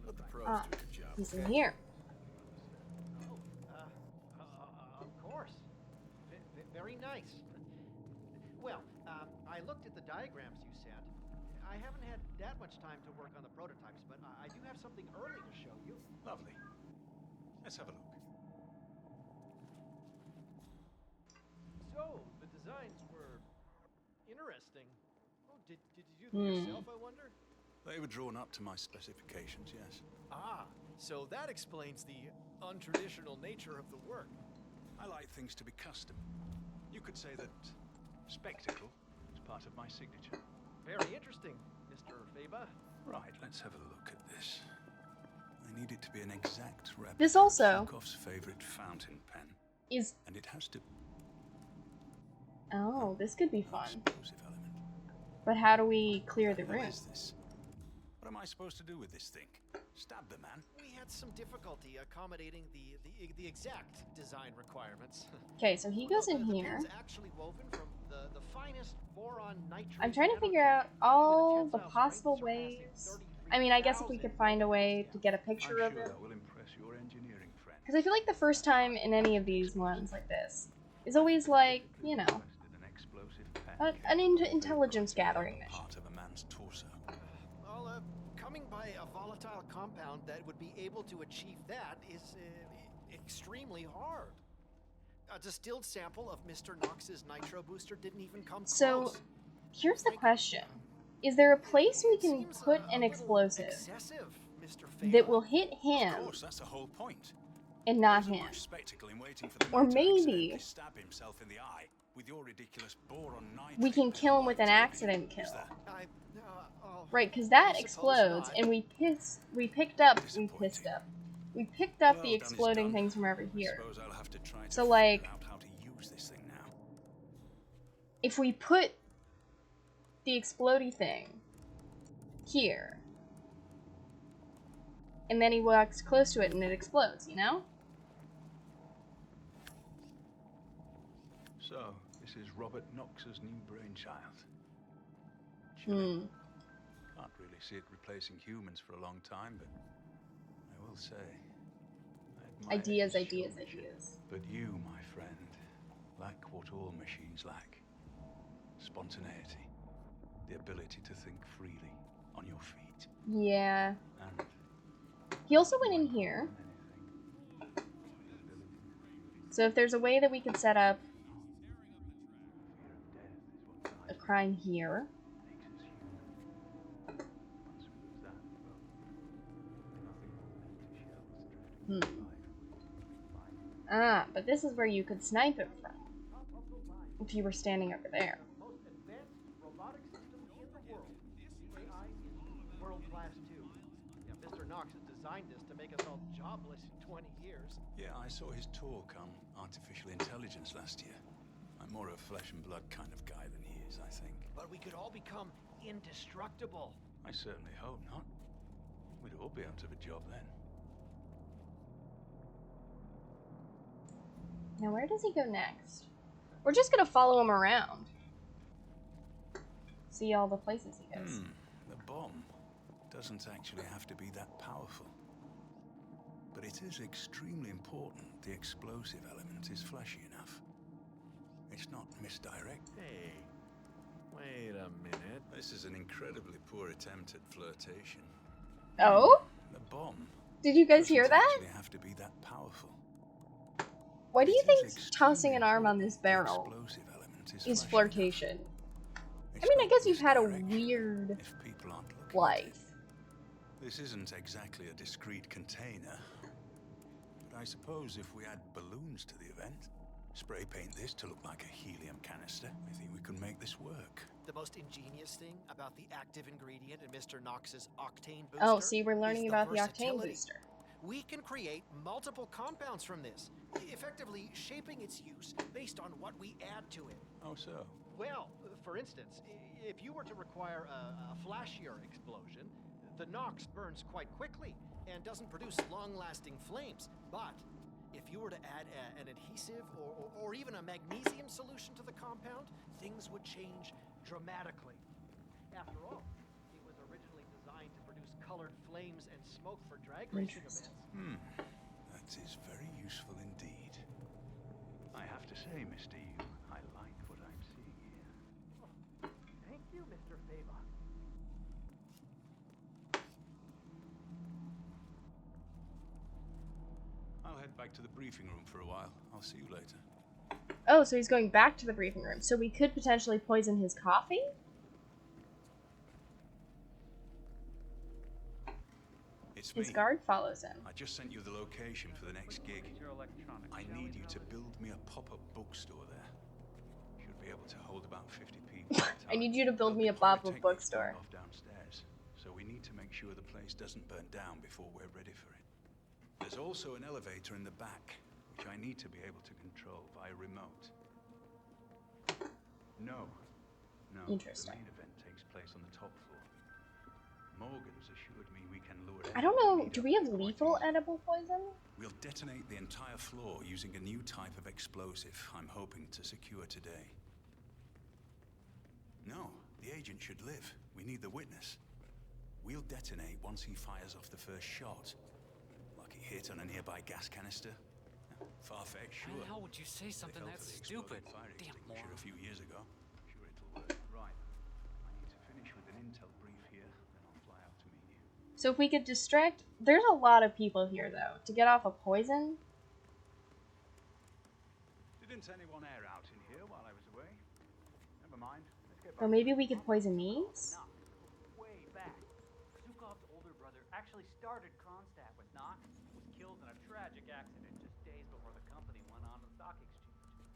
Let the pros Ah, do the job. he's in here. Of course. Very nice. Well, I looked at the diagrams you sent. I haven't had that much time to work on the prototypes, but I do have something early to show you. Lovely. Let's have a look. So, the designs were interesting. Oh, did you do them yourself, I wonder? They were drawn up to my specifications, yes. Ah, so that explains the untraditional nature of the work. I like things to be custom. You could say that spectacle is part of my signature. Very interesting, Mr. Feba. Right, let's have a look at this. I need it to be an exact replica This also of Sukov's favorite fountain pen. is... And it has to... Oh, this could be an fun. explosive element. But how do we clear the What room? is this? What am I supposed to do with this thing? Stab the man? We had some difficulty accommodating the exact design requirements. Okay, so he goes in The here. pen's actually woven from the finest boron nitrate. I'm trying to figure out all the possible ways. I mean, I guess if we could find a way to get a picture I'm of sure it. that will impress your engineering friend. Because I feel like the first time in any of these ones like this is always like, you know, An explosive pen an intelligence gathering mission. part of a man's torso. Well, coming by a volatile compound that would be able to achieve that is extremely hard. A distilled sample of Mr. Knox's nitro booster didn't even come So, close. here's the question. Is there a place we can Seems put a an little explosive excessive, Mr. Feba. that will hit Of him course, that's the whole point. and not There isn't him? much spectacle in waiting for the Or man to maybe- accidentally stab himself in the eye with your ridiculous boron nitrate. We can kill him with an pen. accident kill. Is that Right, because that I suppose explodes, not. and we picked up Well the done is exploding done. things from over I here. suppose I'll have to try to So, figure like, out how to use this thing now. if we put the explodey thing here, and then he walks close to it and it explodes, you know? So, this is Robert Knox's new brainchild. Hmm. Can't really see it replacing humans for a long time, but I will say, I admire Ideas, his ideas, showmanship. ideas. But you, my friend, lack what all machines lack. Spontaneity. The ability to think freely, on your feet. Yeah. And He also went in here. So if there's a way that we could set up a crime here. Ah, but this is where you could snipe him from. If you were standing over there. Most advanced robotic system in the world. The AI is world class too. Yeah, Mr. Knox has designed this to make us all jobless in 20 years. Yeah, I saw his talk on artificial intelligence last year. I'm more a flesh and blood kind of guy than he is, I think. But we could all become indestructible. I certainly hope not. We'd all be out of a job then. Now where does he go next? We're just gonna follow him around. See all the places he goes. The bomb doesn't actually have to be that powerful. But it is extremely important the explosive element is flashy enough. It's not misdirect. Hey, wait a minute. This is an incredibly poor attempt at flirtation. Oh? The bomb. Did you guys hear that? Actually have to be that powerful. Why do you think tossing an arm on this barrel is flirtation? I mean, I guess you've had a weird life. This isn't exactly a discreet container. But I suppose if we add balloons to the event, spray paint this to look like a helium canister, I think we can make this work. The most ingenious thing about the active ingredient in Mr. Knox's octane booster. Oh, see, we're learning about the octane booster. We can create multiple compounds from this, effectively shaping its use based on what we add to it. Oh, so? Well, for instance, if you were to require a flashier explosion, the Nox burns quite quickly and doesn't produce long-lasting flames. But if you were to add an adhesive or even a magnesium solution to the compound, things would change dramatically. After all, it was originally designed to produce colored flames and smoke for drag racing events. That is very useful indeed. I have to say, Mr. Yu, I like what I'm seeing here. Oh, thank you, Mr. Fava. I'll head back to the briefing room for a while. I'll see you later. Oh, so he's going back to the briefing room. So we could potentially poison his coffee? It's His me. guard follows him. I just sent you the location for the next gig. I need you to build me a pop-up bookstore there. Should be able to hold about 50 people. I need you to build me a pop-up bookstore. Off downstairs, so we need to make sure the place doesn't burn down before we're ready for it. There's also an elevator in the back, which I need to be able to control via remote. No. Interesting. The main event takes place on the top floor. Morgan's assured me we can lure it. I don't know, do we have lethal edible poison? We'll detonate the entire floor using a new type of explosive I'm hoping to secure today. No, the agent should live. We need the witness. We'll detonate once he fires off the first shot. Like a hit on a nearby gas canister. Far-fetched, sure. How the hell would you say something that stupid? Damn moron. A few years ago. Sure it'll work. Right. I need to finish with an intel brief here, then I'll fly out to meet you. So if we could distract... There's a lot of people here, though. To get off a poison? Didn't anyone air out in here while I was away? Never mind. Let's get Or maybe we could poison these? Way back, Zukov's older brother actually started Kronstadt with Knox, was killed in a tragic accident just days before the company went on the stock exchange.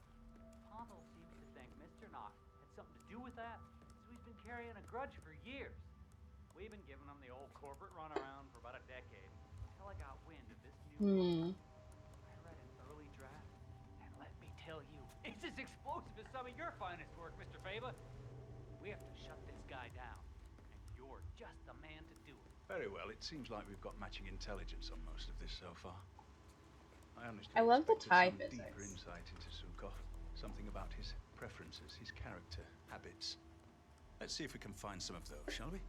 Pavel seems to think Mr. Knox had something to do with that, so he's been carrying a grudge for years. We've been giving him the old corporate runaround for about a decade, until I got wind of this new book. I read an early draft, and let me tell you, it's as explosive as some of your finest work, Mr. Fava. We have to shut this guy down, and you're just the man to do it. Very well. It seems like we've got matching intelligence on most of this so far. I love the tie deeper physics. insight into Zukov. Something about his preferences, his character, habits. Let's see if we can find some of those, shall we?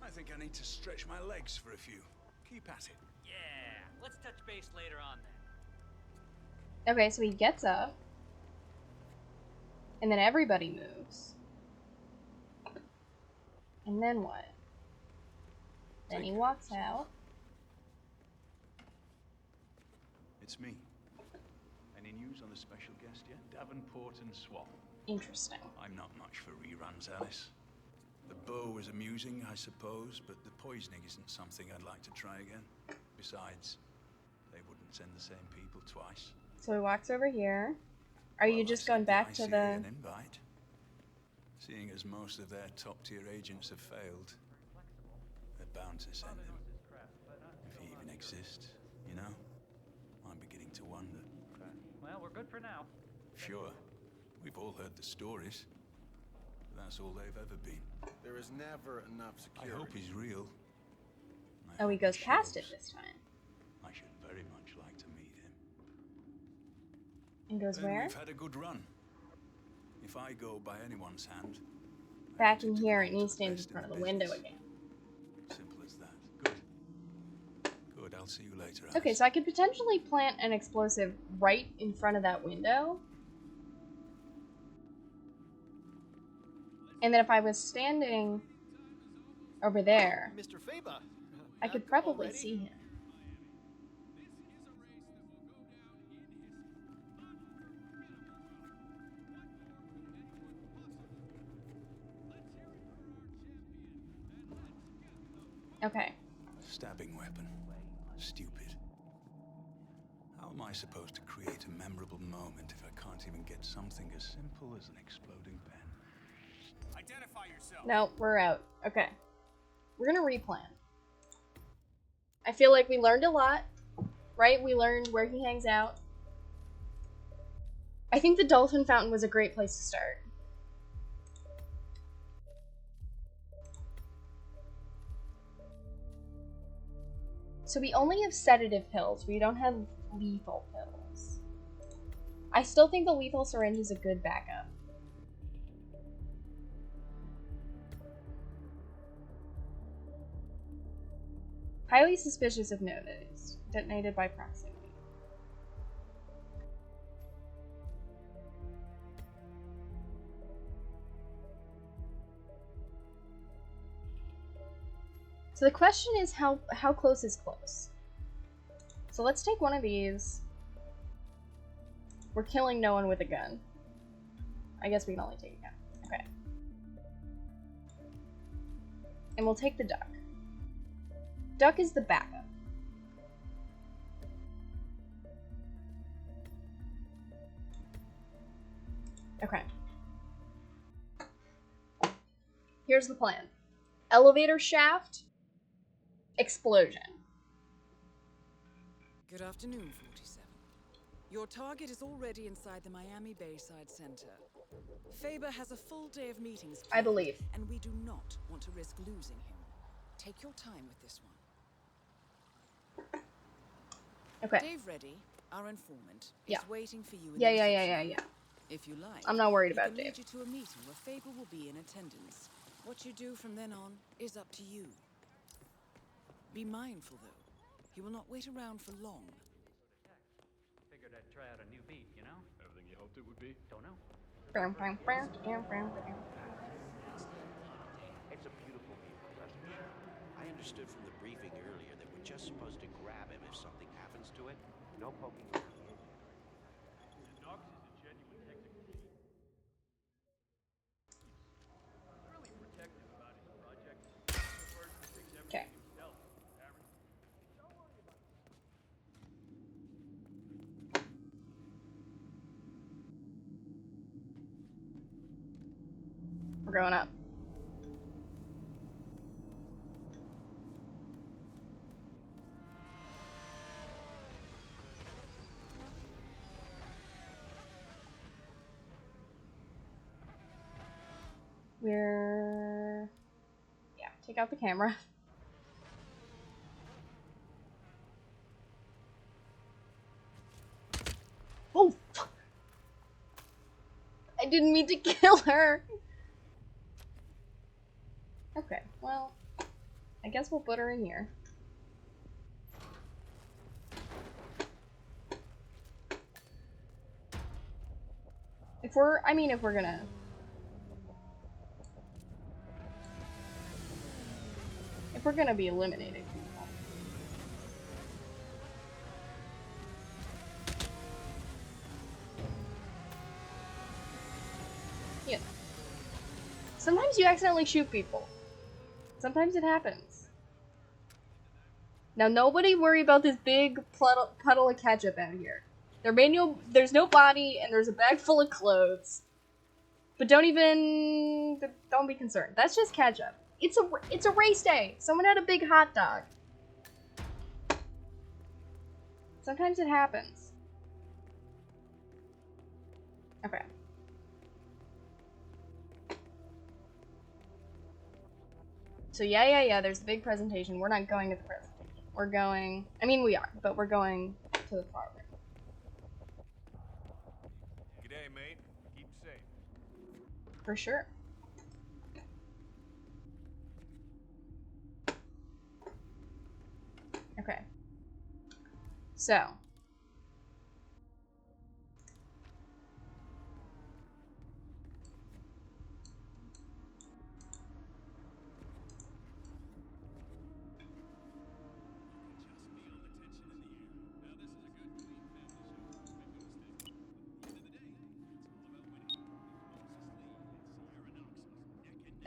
I think I need to stretch my legs for a few. Keep at it. Yeah, let's touch base later on then. Okay, so he gets up. And then everybody moves. And then what? Then he walks out. It's me. Any news on the special guest yet? Davenport and Swan. Interesting. I'm not much for reruns, Alice. The bow was amusing, I suppose, but the poisoning isn't something I'd like to try again. Besides, they wouldn't send the same people twice. So he walks over here. Are you just going back to the... an invite. Seeing as most of their top-tier agents have failed, they're bound to send him. If he even exists, you know? I'm beginning to wonder. Well, we're good for now. Sure, we've all heard the stories. But that's all they've ever been. There is never enough security. I hope he's real. Oh, he goes past it this time. I should very much like to meet him. And goes where? We've had a good run. If I go by anyone's hand... Back in here, and he stands in front of the window again. Simple as that. Good. Good, I'll see you later, Alice. Okay, so I could potentially plant an explosive right in front of that window. And then if I was standing over there, Mr. Faber, I could probably see him. Okay. Stabbing weapon. Stupid. How am I supposed to create a memorable moment if I can't even get something as simple as an exploding pen? Identify yourself. No, we're out. Okay. We're gonna replan. I feel like we learned a lot, right? We learned where he hangs out. I think the Dolphin Fountain was a great place to start. So we only have sedative pills. We don't have lethal pills. I still think the lethal syringe is a good backup. Highly suspicious if noticed. Detonated by proximity. So the question is how close is close? So let's take one of these. We're killing no one with a gun. I guess we can only take a gun. Okay. And we'll take the duck. Duck is the backup. Okay. Here's the plan. Elevator shaft. Explosion. Good afternoon, 47. Your target is already inside the Miami Bayside Center. Faber has a full day of meetings I believe. and we do not want to risk losing him. Take your time with this one. Okay. Dave Reddy, our informant, Yeah. is waiting for you in Yeah, the yeah, reception. yeah. If you like, I'm not worried he about can Dave. lead you to a meeting where Faber will be in attendance. What you do from then on is up to you. Be mindful, though. He will not wait around for long. Figured I'd try out a new beat, you know? Everything you hoped it would be? Don't know. It's a beautiful vehicle, that's for sure. I understood from the briefing earlier that we're just supposed to grab him if something happens to it. No poking around. Knox is a genuine technical genius. He's really protective about his projects. Prefers to fix everything himself, apparently. Don't worry about it. We're going up. We're... yeah, take out the camera. Oh! I didn't mean to kill her! Okay, well, I guess we'll put her in here. If we're gonna... if we're gonna be eliminating people. Yeah. Sometimes you accidentally shoot people. Sometimes it happens. Now nobody worry about this big puddle of ketchup out here. There's no body and there's a bag full of clothes. But don't be concerned. That's just ketchup. It's a race day. Someone had a big hot dog. Sometimes it happens. Okay. So yeah, there's the big presentation. We're not going to the presentation. We're going, I mean we are, but we're going to the far room. G'day, mate. Keep safe. For sure. Okay. So.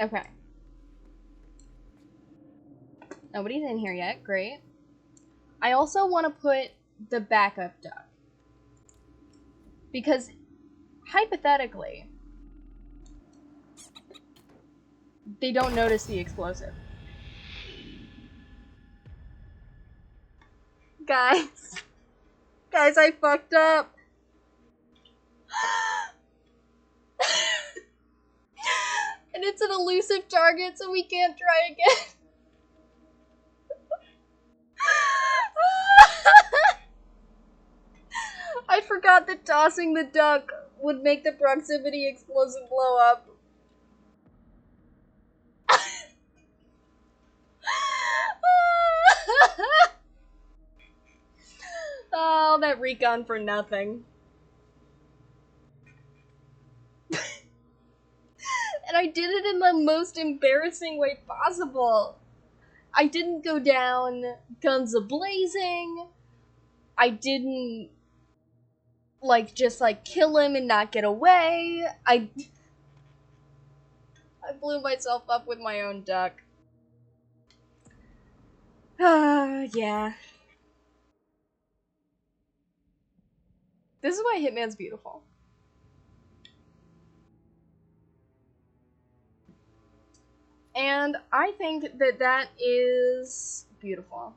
Okay. Nobody's in here yet. Great. I also want to put the backup duck. Because, hypothetically, they don't notice the explosive. Guys. Guys, I fucked up. And it's an elusive target, so we can't try again. I forgot that tossing the duck would make the proximity explosive blow up. Oh, that recon for nothing. And I did it in the most embarrassing way possible. I didn't go down guns a-blazing. I didn't, just kill him and not get away. I blew myself up with my own duck. Yeah. This is why Hitman's beautiful. And I think that that is beautiful.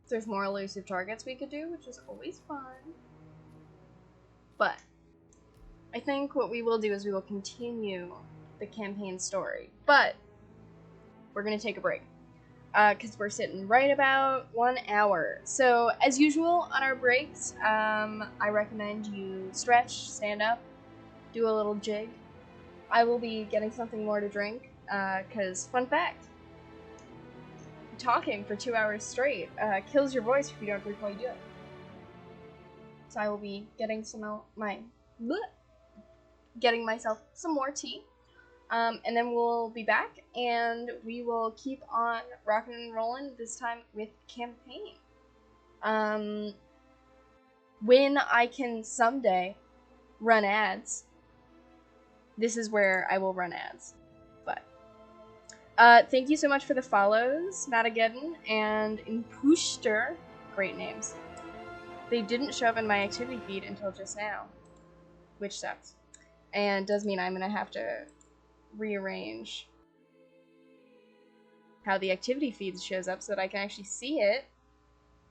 There's more elusive targets we could do, which is always fun. But I think what we will do is we will continue the campaign story. But we're going to take a break. Because we're sitting right about 1 hour. So, as usual, on our breaks, I recommend you stretch, stand up, do a little jig. I will be getting something more to drink, because, fun fact, talking for 2 hours straight kills your voice if you don't drink while you do it. So I will be getting getting myself some more tea. And then we'll be back, and we will keep on rocking and rolling, this time with campaign. When I can someday run ads, this is where I will run ads. But, thank you so much for the follows, Matageddon and Impuster. Great names. They didn't show up in my activity feed until just now, which sucks. And does mean I'm gonna have to rearrange how the activity feed shows up so that I can actually see it,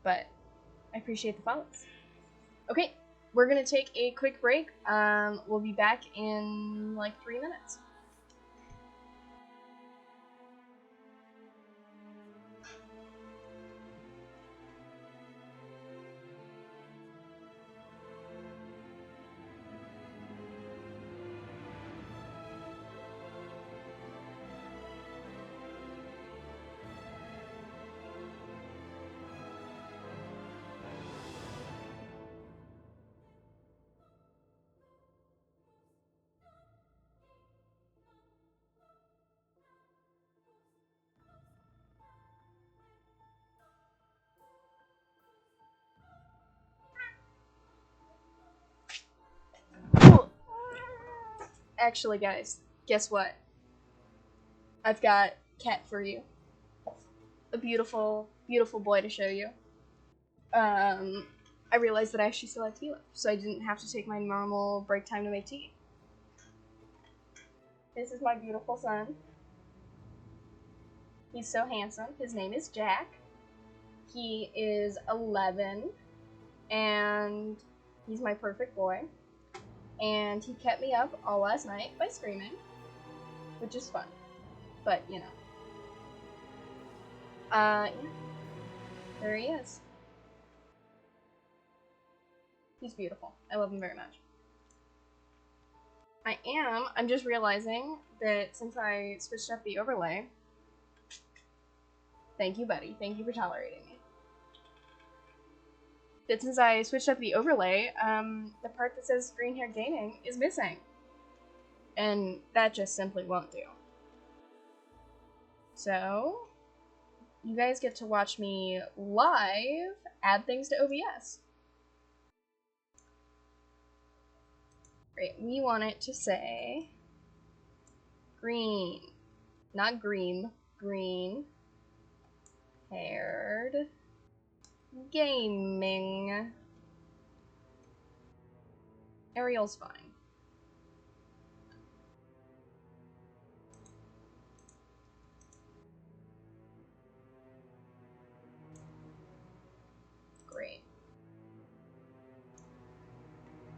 but I appreciate the follows. Okay, we're gonna take a quick break. We'll be back in 3 minutes. actually, guys, guess what? I've got Cat for you. A beautiful, beautiful boy to show you. I realized that I actually still had tea left, so I didn't have to take my normal break time to make tea. This is my beautiful son. He's so handsome. His name is Jack. He is 11, and he's my perfect boy. And he kept me up all last night by screaming, which is fun. But, you know. Yeah. There he is. He's beautiful. I love him very much. I'm just realizing that since I switched up the overlay, thank you, buddy. Thank you for tolerating me. That since I switched up the overlay, the part that says GreenHairedGaming is missing. And that just simply won't do. So, you guys get to watch me live add things to OBS. Great, we want it to say green, not green, green haired gaming. Arial's fine. Great.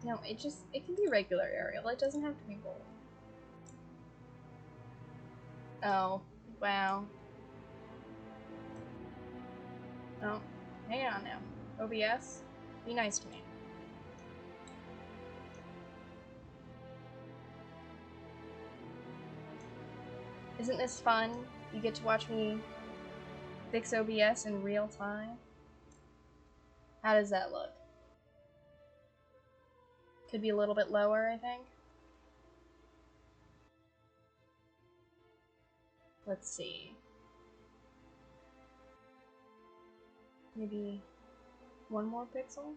No, it can be regular Arial. It doesn't have to be bold. Oh, wow. Oh, hang on now. OBS, be nice to me. Isn't this fun? You get to watch me fix OBS in real time. How does that look? Could be a little bit lower, I think. Let's see. Maybe one more pixel?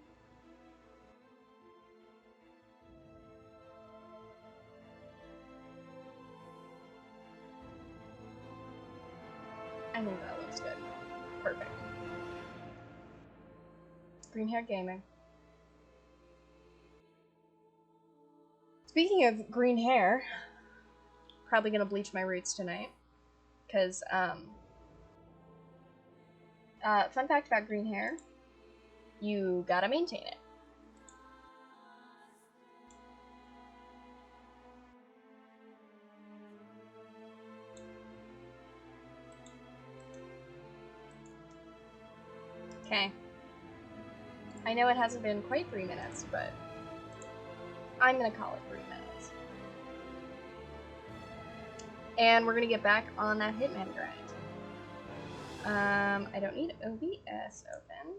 I think that looks good. Perfect. GreenHairedGaming. Speaking of green hair, probably gonna bleach my roots tonight. Because, fun fact about green hair, you gotta maintain it. Okay. I know it hasn't been quite 3 minutes, but I'm gonna call it 3 minutes. And we're gonna get back on that Hitman grind. I don't need OBS open.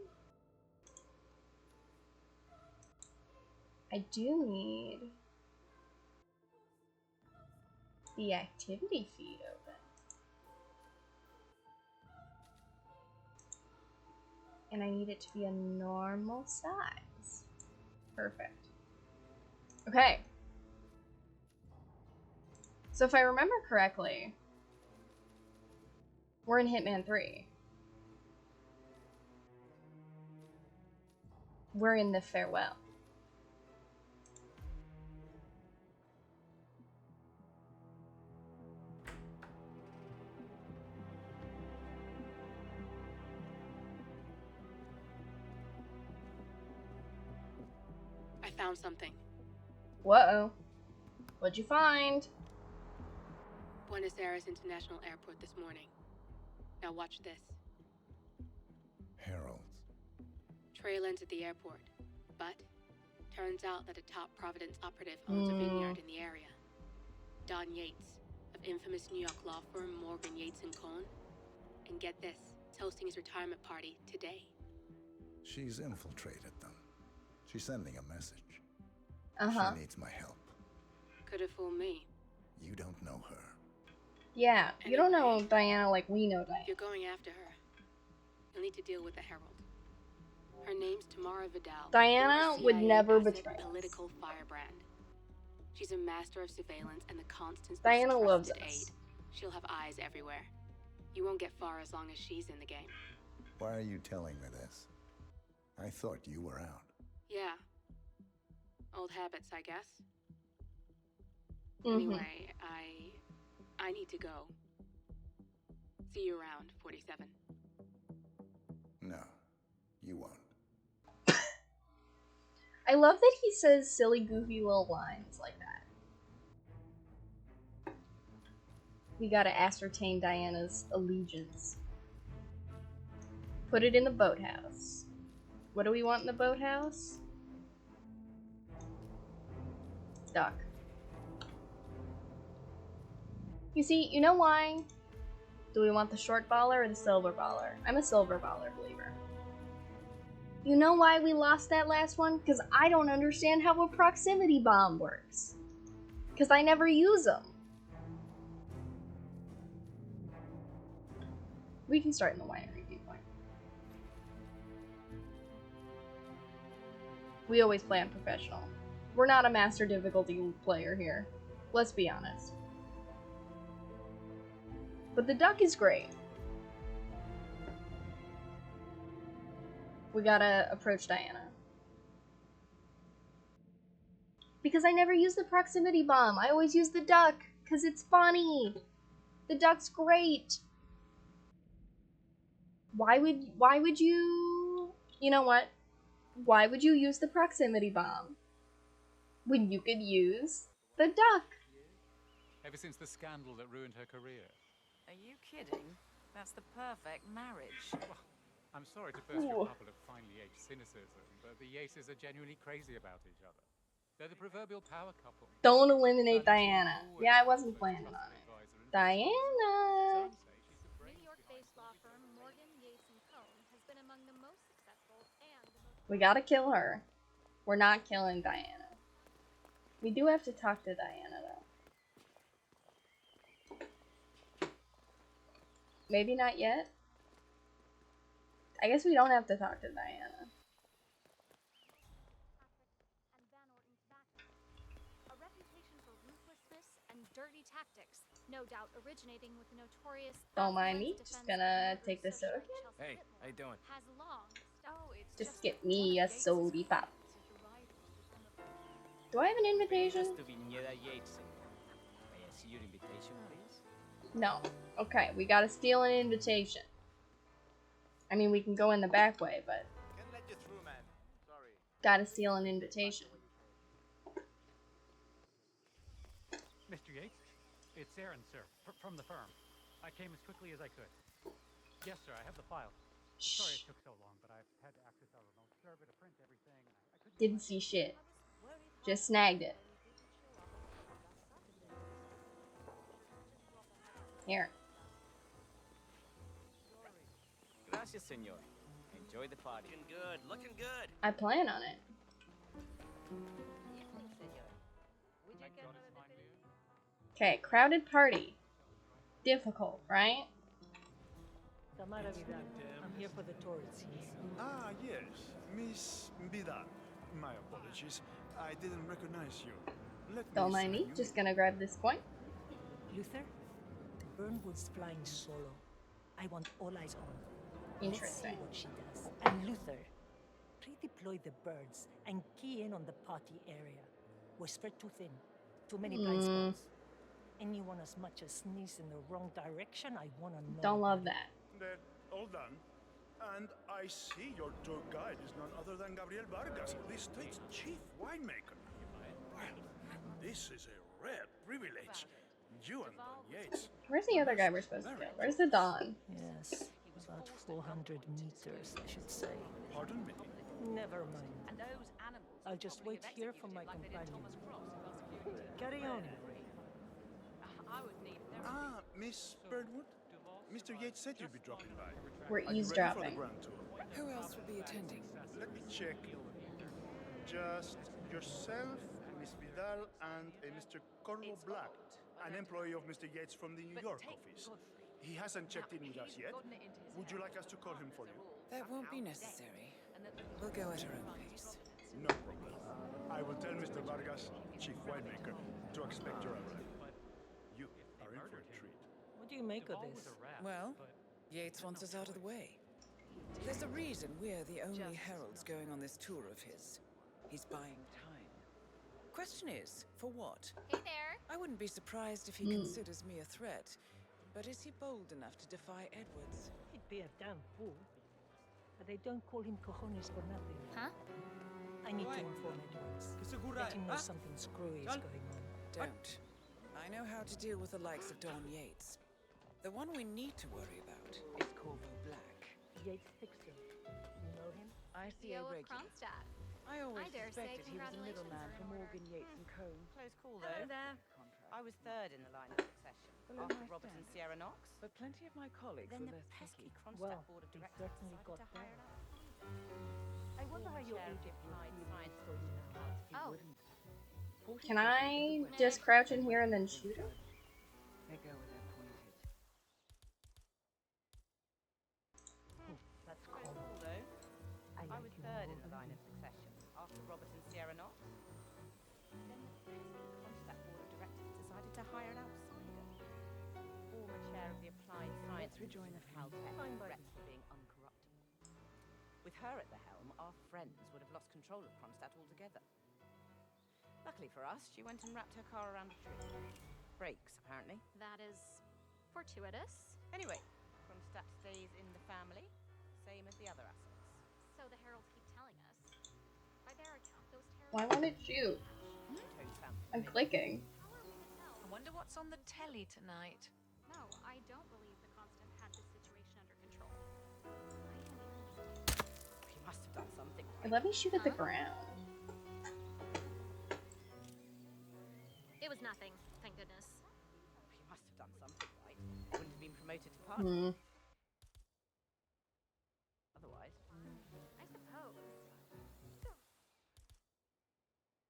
I do need the activity feed open. And I need it to be a normal size. Perfect. Okay. So if I remember correctly, we're in Hitman 3. We're in the farewell. I found something. Whoa. What'd you find? Buenos Aires International Airport this morning. Now watch this. Heralds. Trail ends at the airport, but turns out that a top Providence operative owns a vineyard in the area. Don Yates, of infamous New York law firm Morgan Yates & Cohn. And get this, is hosting his retirement party today. She's infiltrated them. She's sending a message. Uh-huh. She needs my help. Could have fooled me. You don't know her. Yeah, you don't know Diana like we know Diana. If you're going after her, you'll need to deal with the Herald. Her name's Tamara Vidal. Diana would never betray us. Political firebrand. She's a master of surveillance and the constant Diana loves trusted us. aid. She'll have eyes everywhere. You won't get far as long as she's in the game. Why are you telling me this? I thought you were out. Yeah. Old habits, I guess. Mm-hmm. Anyway, I need to go. See you around, 47. No, you won't. I love that he says silly, goofy little lines like that. We gotta ascertain Diana's allegiance. Put it in the boathouse. What do we want in the boathouse? Duck. You see, you know why? Do we want the short baller or the silver baller? I'm a silver baller believer. You know why we lost that last one? Because I don't understand how a proximity bomb works. Because I never use them. We can start in the winery viewpoint. We always play on professional. We're not a master difficulty player here. Let's be honest. But the duck is great. We gotta approach Diana. Because I never use the proximity bomb. I always use the duck. Because it's funny. The duck's great. Why would you... You know what? Why would you use the proximity bomb when you could use the duck? Ever since the scandal that ruined her career. Are you kidding? That's the perfect marriage. Well, I'm sorry to burst your bubble of finely aged cynicism, but the Yaces are genuinely crazy about each other. They're the proverbial power couple. Don't eliminate Diana. Yeah, I wasn't planning on it. Diana! New York-based law firm Morgan, Yates & Cohn has been among the most successful and the most... We gotta kill her. We're not killing Diana. We do have to talk to Diana, though. Maybe not yet. I guess we don't have to talk to Diana. A reputation for ruthlessness and dirty tactics, no doubt originating with the notorious... Don't mind me. Just gonna take this soda can. Hey, how you doing? Has long... Just get me a soda pop. Do I have an invitation? To Viñeda Yates. May I see your invitation, please? No. Okay, we gotta steal an invitation. I mean, we can go in the back way, but... Can't let you through, man. Sorry. Gotta steal an invitation. Mr. Yates? It's Aaron, sir, from the firm. I came as quickly as I could. Yes, sir, I have the file. Sorry it took so long, but I've had to access our remote server to print everything. I couldn't... Didn't see shit. Just snagged it. Here. Gracias, senor. Enjoy the party. Looking good, looking good. I plan on it. Okay, crowded party. Difficult, right? Tamara Vidal. I'm here for the tourists. Ah, yes. Miss Vidal. My apologies. I didn't recognize you. Don't mind me. Just gonna grab this point. Luther? Burnwood's flying solo. I want all eyes on. Interesting. Let's see what she does. And Luther, redeploy the birds and key in on the party area. We're spread too thin. Too many blind spots. Anyone as much as sneeze in the wrong direction, I wanna know. Don't love that. They're all done. And I see your tour guide is none other than Gabriel Vargas, the state's chief winemaker. Well, this is a rare privilege. You and Don Yates. Where's the other guy we're supposed to kill? Where's the Don? Yes, about 400 meters, I should say. Pardon me? Never mind. I'll just wait here for my companion. Carry on. Ah, Miss Birdwood? Mr. Yates said you'd be dropping by. We're Are you ready eavesdropping. for the grand tour? Who else will be attending? Let me check. Just yourself, Miss Vidal, and a Mr. Corvo Black, an employee of Mr. Yates from the New York office. He hasn't checked in with us yet. Would you like us to call him for you? That won't be necessary. We'll go at our own pace. No problem. I will tell Mr. Vargas, chief winemaker, to expect your arrival. You are in for a treat. What do you make of this? Well, Yates wants us out of the way. There's a reason we're the only heralds going on this tour of his. He's buying time. Question is, for what? Hey there. I wouldn't be surprised if he considers me a threat, but is he bold enough to defy Edwards? He'd be a damn fool. But they don't call him cojones for nothing. Huh? I need to inform Edwards. Let him know something screwy is going on. Don't. I know how to deal with the likes of Don Yates. The one we need to worry about is Corvo Black. Yates Hickster. You know him? I see a CEO of regular. Kronstadt. I always I dare say suspected he was a congratulations middleman are in for order. Morgan Yates and Co. Close call, Hello though. there. I was third in the line of succession, Below after my Robert and standard. Sierra Knox. But plenty of my colleagues Then were the less pesky picky. Kronstadt Well, board of he directors certainly decided got to hire that. an outsider. I wonder how your Chair of the agent will Applied feel Science for you Division of now. Health. Oh. Can I just crouch in here and then shoot him? They go where they're pointed. That's Close cool. call, though. I I like was you third more in the than line you. of succession, after Robert and Sierra Knox. Then the pesky Kronstadt board of directors decided to hire an outsider. Former chair of the Applied Science rejoin Division the of Caltech, Fine by regrets for being uncorruptible. With her at the helm, our friends would have lost control of Kronstadt altogether. Luckily for us, she went and wrapped her car around a tree. Brakes, apparently. That is fortuitous. Anyway, Kronstadt stays in the family, same as the other assets. So the heralds keep telling us. By their account, those Why terrorists... won't it shoot? Toad found I'm clicking. How are we to tell? I wonder what's on the telly tonight. No, I don't believe the Constant had this situation under control. I can't even understand. He must have done something. It let me shoot at the ground. It was nothing, thank goodness. He must have done something right. Wouldn't have been promoted to partner. Otherwise. I suppose.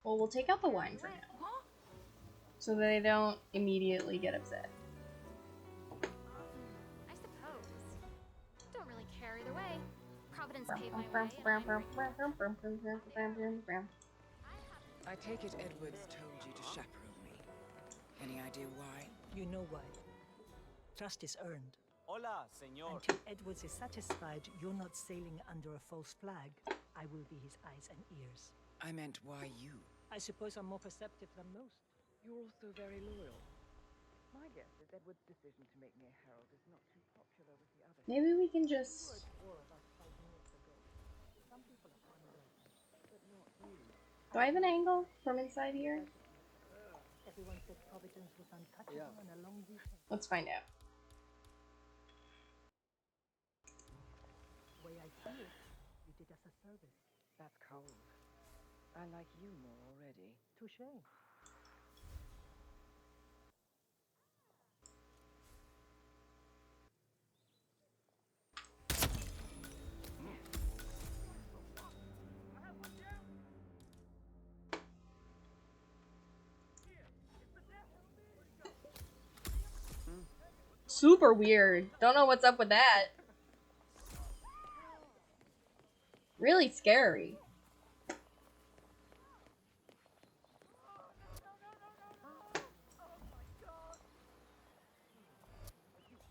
Well, we'll take out the wine for now. So they don't immediately get upset. I suppose. Don't really care either way. Providence paved my way, and I'm grateful. I take it Edwards told you to chaperone me. Any idea why? You know why. Trust is earned. Hola, señor. Until Edwards is satisfied you're not sailing under a false flag, I will be his eyes and ears. I meant why you. I suppose I'm more perceptive than most. You're also very loyal. My guess is Edward's decision to make me a herald is not too popular with the others. Maybe we can just... Do I have an angle from inside here? Everyone said Providence was untouchable and a long weekend. Let's find out. The way I see it, you did us a service. That's cold. I like you more already. Touché. Super weird. Don't know what's up with that. Really scary.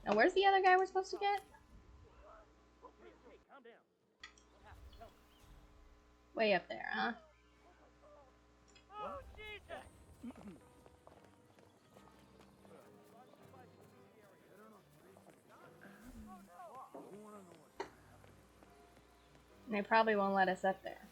Now where's the other guy we're supposed to get? Way up there, huh? And they probably won't let us up there.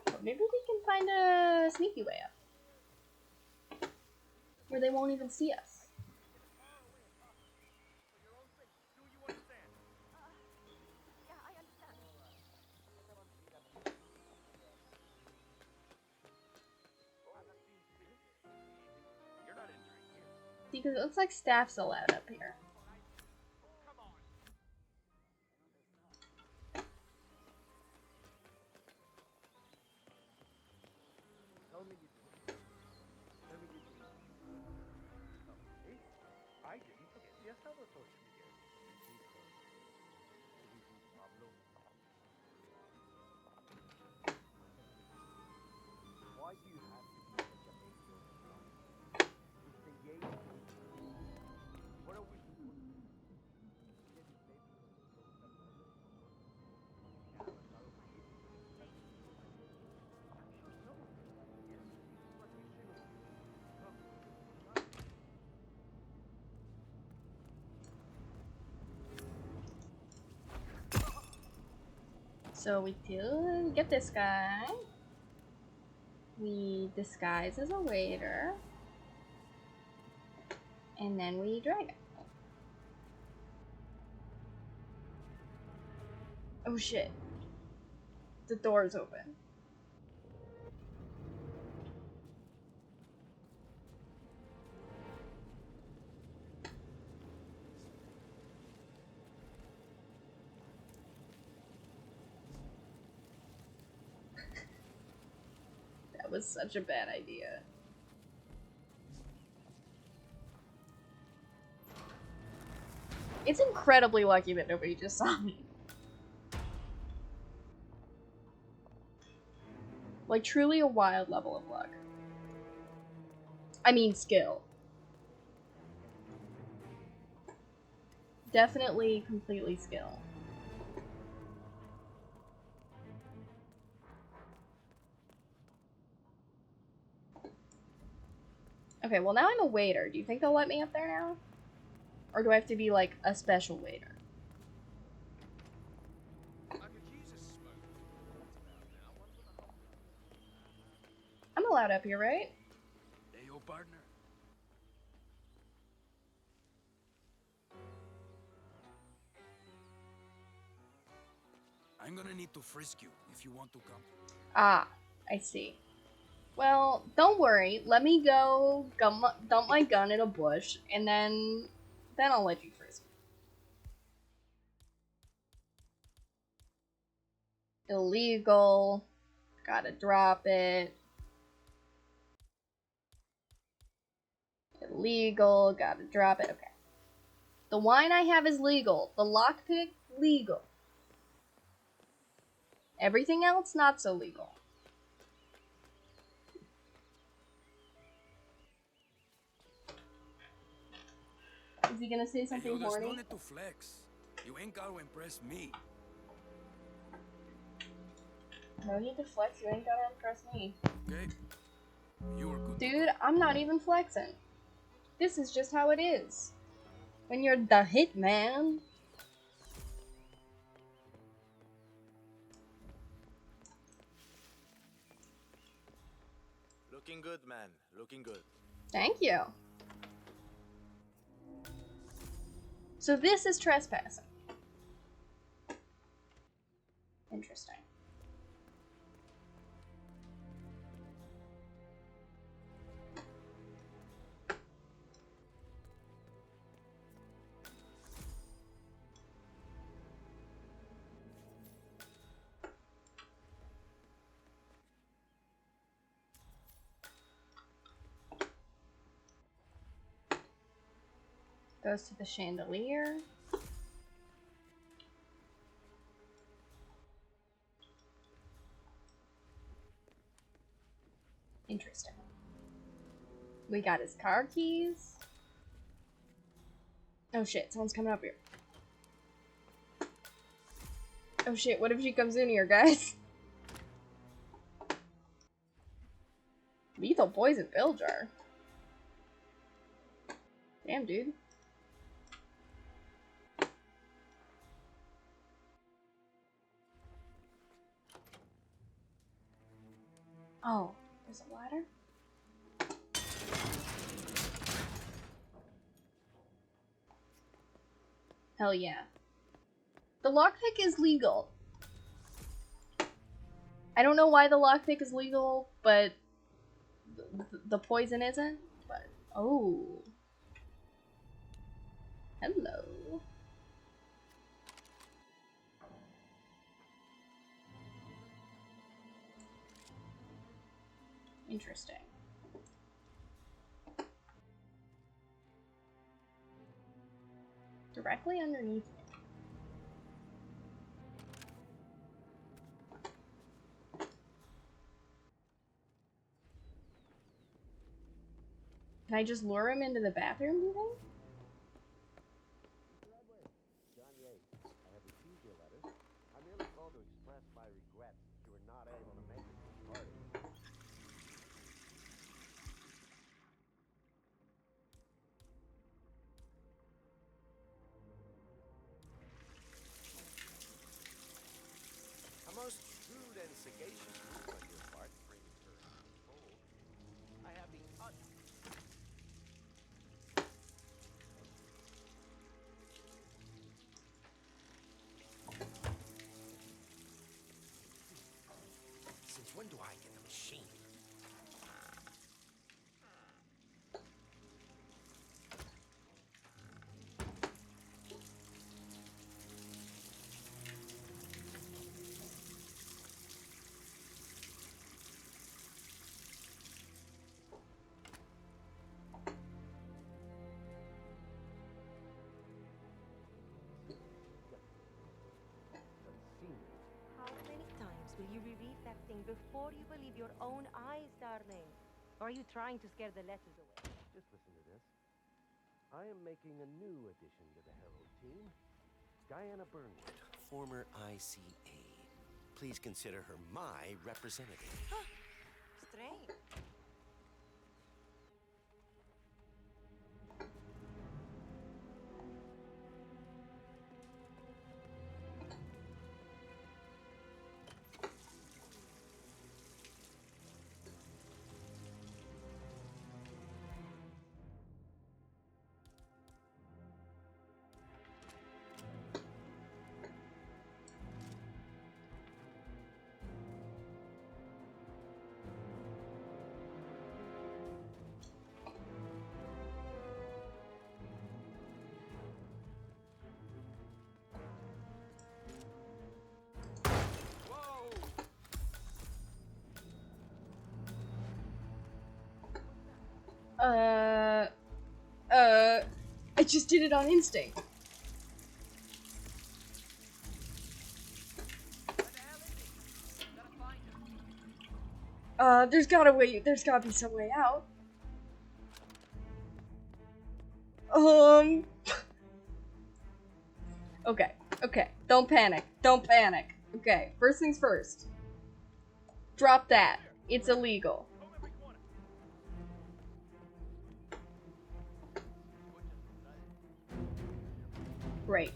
But maybe we can find a sneaky way up. Where they won't even see us. Because it looks like staff's allowed up here. I didn't forget the Asada torch again. So we get this guy. We disguise as a waiter. And then we drag it. Oh shit. The door's open. That was such a bad idea. It's incredibly lucky that nobody just saw me. Like, truly a wild level of luck. I mean, skill. Definitely, completely skill. Okay, well now I'm a waiter. Do you think they'll let me up there now? Or do I have to be, like, a special waiter? I'm allowed up here, right? Hey, yo, partner. I'm gonna need to frisk you if you want to come. Ah, I see. Well, don't worry. Let me go dump my gun in a bush, and then I'll let you frisk me. Illegal. Gotta drop it. Illegal. Gotta drop it. Okay. The wine I have is legal. The lockpick, legal. Everything else, not so legal. Is he gonna say something Hey, yo, horny? there's no need to flex. You ain't gotta impress me. No need to flex, you ain't gotta impress me. Okay? You are good. Dude, I'm not even flexing. This is just how it is. When you're the hitman. Looking good, man. Looking good. Thank you. So this is trespassing. Interesting. Goes to the chandelier. Interesting. We got his car keys. Oh shit, someone's coming up here. Oh shit, what if she comes in here, guys? Lethal poison pill jar. Damn, dude. Oh, there's a ladder? Hell yeah. The lockpick is legal. I don't know why the lockpick is legal, but the poison isn't. But oh, hello. Interesting. Directly underneath me. Can I just lure him into the bathroom, do you think? John Yates, I have received your letters. I merely called to express my regrets that you were not able to make it to the party. Among sagacious move on your part, bringing her into the fold. I have the Since when do I get the machine? How many times will you reread that thing before you believe your own eyes, darling? Or are you trying to scare the letters away? Just listen to this. I am making a new addition to the Herald team. Diana Burnwood, Former ICA. Please consider her my representative. Strange. I just did it on instinct. There's gotta be some way out. Okay, don't panic, Okay, first things first. Drop that, it's illegal. Great.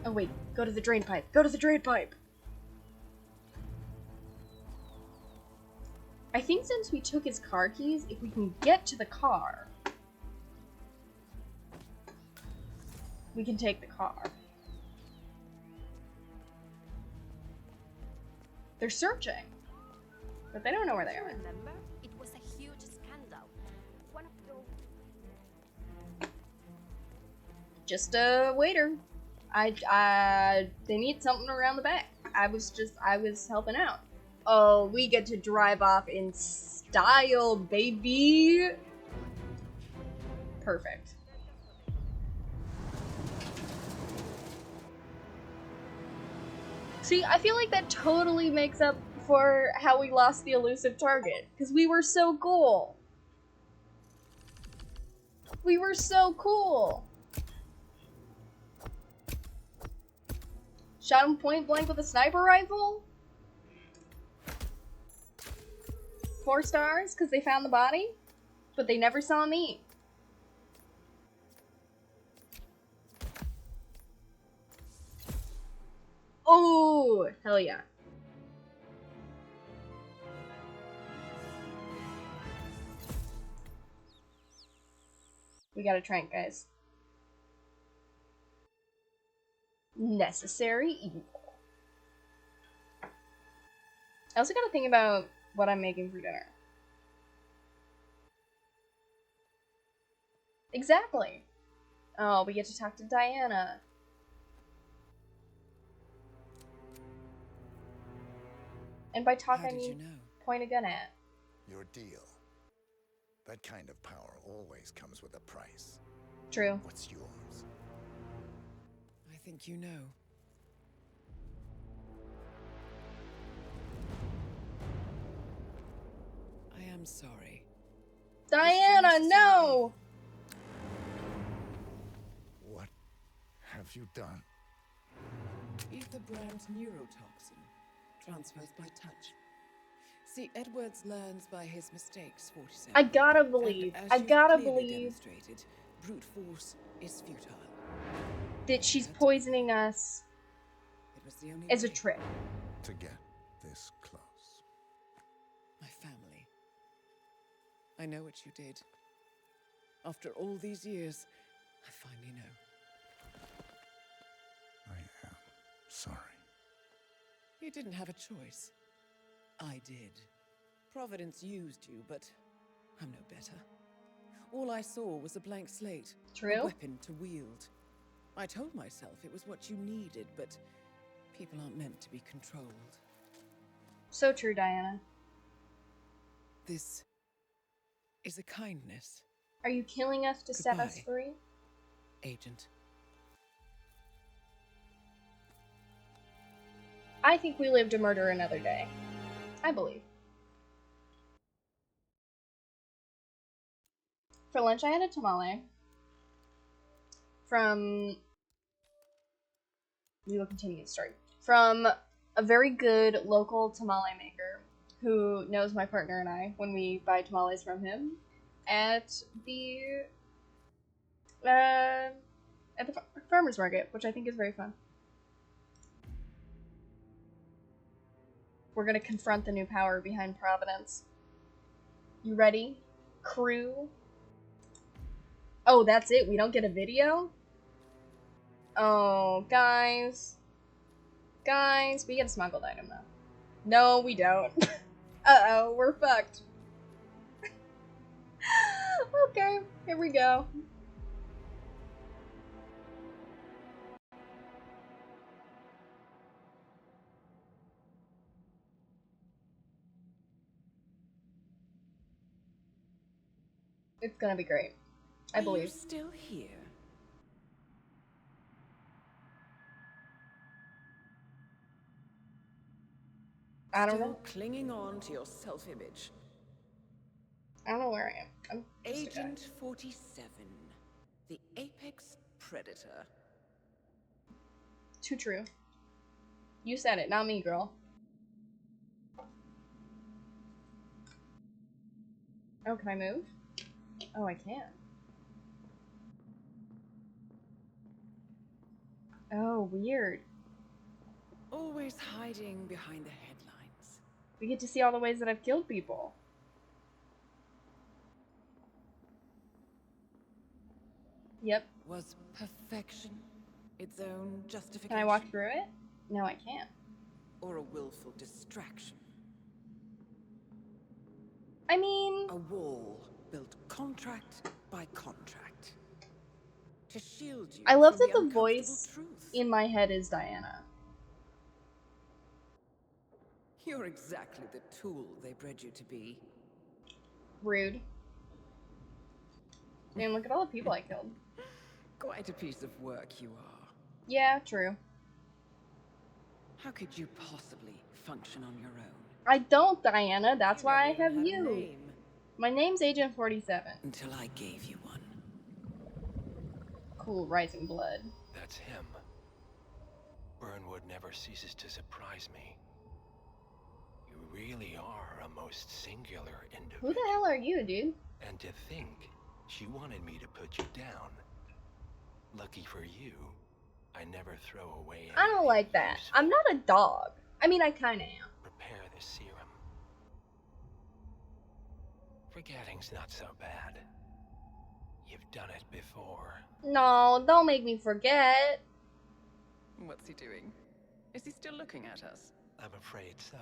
Oh wait, go to the drain pipe. I think since we took his car keys, if we can get to the car, we can take the car. They're searching, but they don't know where they are. Remember? It was a huge scandal. One of those. Just a waiter. They need something around the back. I was helping out. Oh, we get to drive off in style, baby. Perfect. See, I feel like that totally makes up for how we lost the elusive target, because we were so cool. We were so cool. Shot him point blank with a sniper rifle? 4 stars, because they found the body? But they never saw me. Oh, hell yeah. We got a trank, guys. Necessary evil. I also gotta think about what I'm making for dinner. Exactly. Oh, we get to talk to Diana. And by talk, I mean point a gun at. Your deal. That kind of power always comes with a price. True. What's yours? I think you know. I am sorry. Diana, no! What have you done? Ether brand neurotoxin transfers by touch. See, Edwards learns by his mistakes, 47. I gotta And believe. as I you've gotta clearly believe demonstrated, brute force is futile. that she's poisoning us It was the only as a way. trick. To get this close. My family. I know what you did. After all these years, I finally know. I am sorry. You didn't have a choice. I did. Providence used you, but I'm no better. All I saw was a blank slate. True. A weapon to wield. I told myself it was what you needed, but people aren't meant to be controlled. So true, Diana. This is a kindness. Are you killing us to set us Goodbye, free? Agent. I think we live to murder another day. I believe. For lunch, I had a tamale from. We will continue the story. From a very good local tamale maker who knows my partner and I when we buy tamales from him at the farmer's market, which I think is very fun. We're gonna confront the new power behind Providence. You ready, crew? Oh, that's it? We don't get a video? Oh, guys. Guys, we get a smuggled item, though. No, we don't. Uh-oh, we're fucked. Okay, here we go. It's gonna be great. I believe. Are you still here? I don't know. Still clinging on to your self-image. I don't know where I am. I'm just a guy. Agent 47, the apex predator. Too true. You said it, not me, girl. Oh, can I move? Oh, I can. Oh, weird. Always hiding behind the headlines. We get to see all the ways that I've killed people. Yep. Was perfection its own justification? Can I walk through it? No, I can't. Or a willful distraction? I mean... A wall built contract by contract. To shield you I love from that the uncomfortable voice truth. in my head is Diana. You're exactly the tool they bred you to be. Rude. Man, look at all the people I killed. Quite a piece of work you are. Yeah, true. How could you possibly function on your own? I don't, Diana. That's You why I never have even had a you. name. My name's Agent 47. Until I gave you one. Cool, rising blood. That's him. Burnwood never ceases to surprise me. You really are a most singular individual. Who the hell are you, dude? And to think, she wanted me to put you down. Lucky for you, I never throw away I don't like that. I'm not a dog. I mean, I kinda am. Prepare the serum. Forgetting's not so bad. You've done it before. No, don't make me forget. What's he doing? Is he still looking at us? I'm afraid so.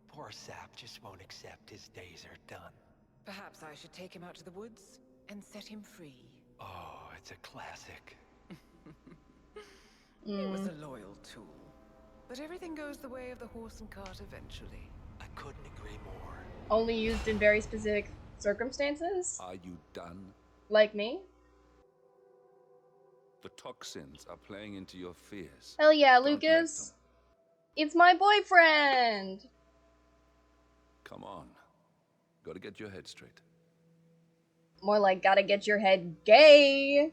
Poor Sap just won't accept his days are done. Perhaps I should take him out to the woods and set him free. Oh, it's a classic. He was a loyal tool. But everything goes the way of the horse and cart eventually. I couldn't agree more. Only used in very specific circumstances? Are you done? Like me? The toxins are playing into your fears. Hell yeah, Don't let Lucas. It's my boyfriend! Come on. Gotta get your head straight. More like gotta get your head gay.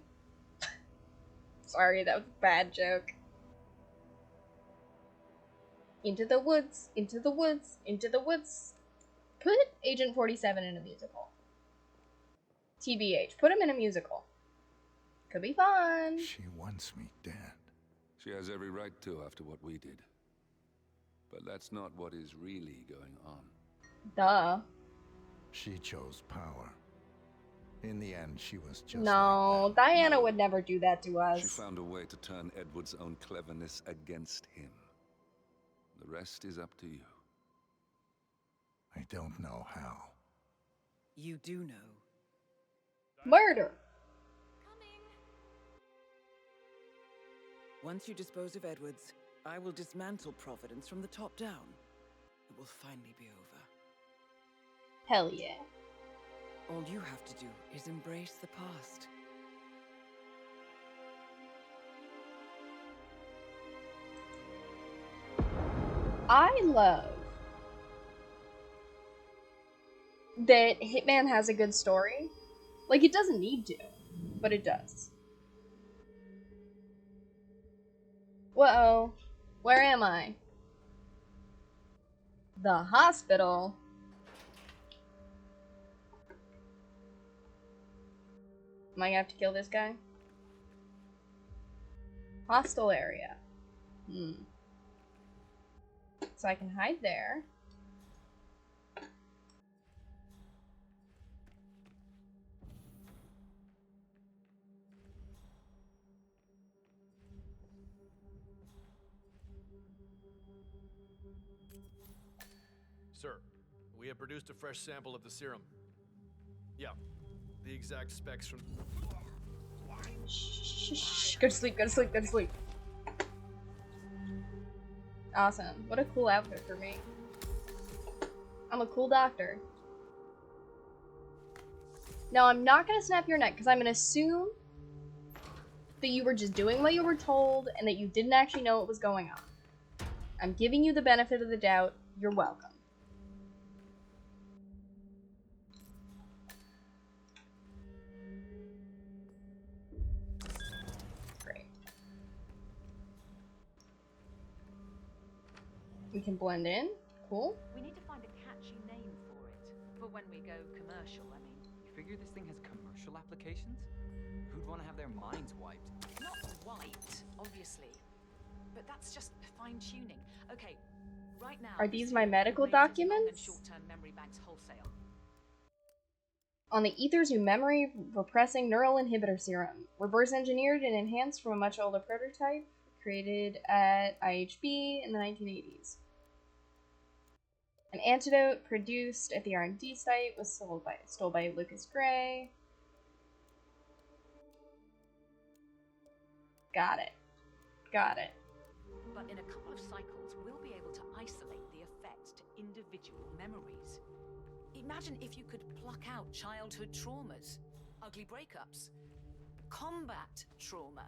Sorry, that was a bad joke. Into the woods, into the woods, into the woods. Put Agent 47 in a musical. TBH. Put him in a musical. Could be fun. She wants me dead. She has every right to after what we did. But that's not what is really going on. Duh. She chose power. In the end, she was just No, Diana would never do that to us. She found a way to turn Edward's own cleverness against him. The rest is up to you. I don't know how. You do know. Murder. Once you dispose of Edwards, I will dismantle Providence from the top down. It will finally be over. Hell yeah. All you have to do is embrace the past. I love that Hitman has a good story. Like, it doesn't need to, but it does. Whoa. Where am I? The hospital? Am I gonna have to kill this guy? Hostile area. So I can hide there. Sir, we have produced a fresh sample of the serum. Yeah, the exact specs from... Shh, go to sleep, go to sleep, go to sleep. Awesome. What a cool outfit for me. I'm a cool doctor. No, I'm not gonna snap your neck, because I'm gonna assume that you were just doing what you were told and that you didn't actually know what was going on. I'm giving you the benefit of the doubt. You're welcome. Great. We can blend in. Cool. We need to find a catchy name for it. For when we go commercial, I mean. You figure this thing has commercial applications? Who'd want to have their minds wiped? Not wiped, obviously. But that's just fine-tuning. Okay, right now... Are these my medical documents? Short-term memory banks wholesale. On the ethers, you memory repressing neural inhibitor serum. Reverse engineered and enhanced from a much older prototype created at IHB in the 1980s. An antidote produced at the R&D site was stole by Lucas Gray. Got it. Got it. But in a couple of cycles, we'll be able to isolate the effects to individual memories. Imagine if you could pluck out childhood traumas, ugly breakups, combat trauma.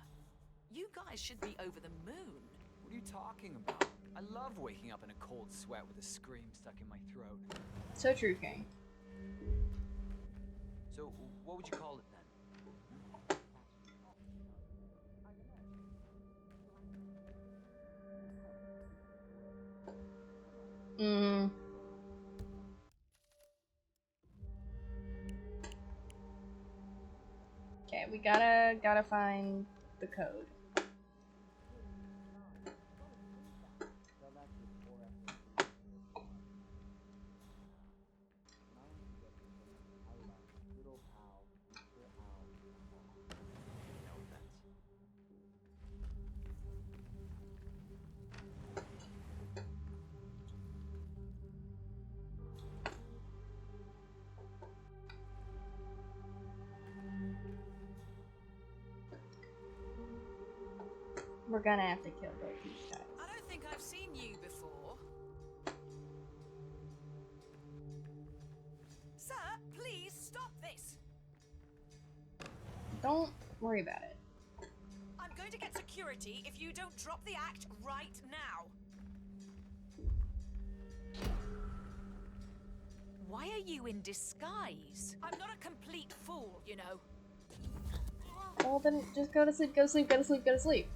You guys should be over the moon. What are you talking about? I love waking up in a cold sweat with a scream stuck in my throat. So true, King. So, what would you call it then? Okay, we gotta find the code. We're gonna have to kill both these guys. I don't think I've seen you before. Sir, please stop this. Don't worry about it. I'm going to get security if you don't drop the act right now. Why are you in disguise? I'm not a complete fool, you know. Well, then just go to sleep, go to sleep, go to sleep, go to sleep.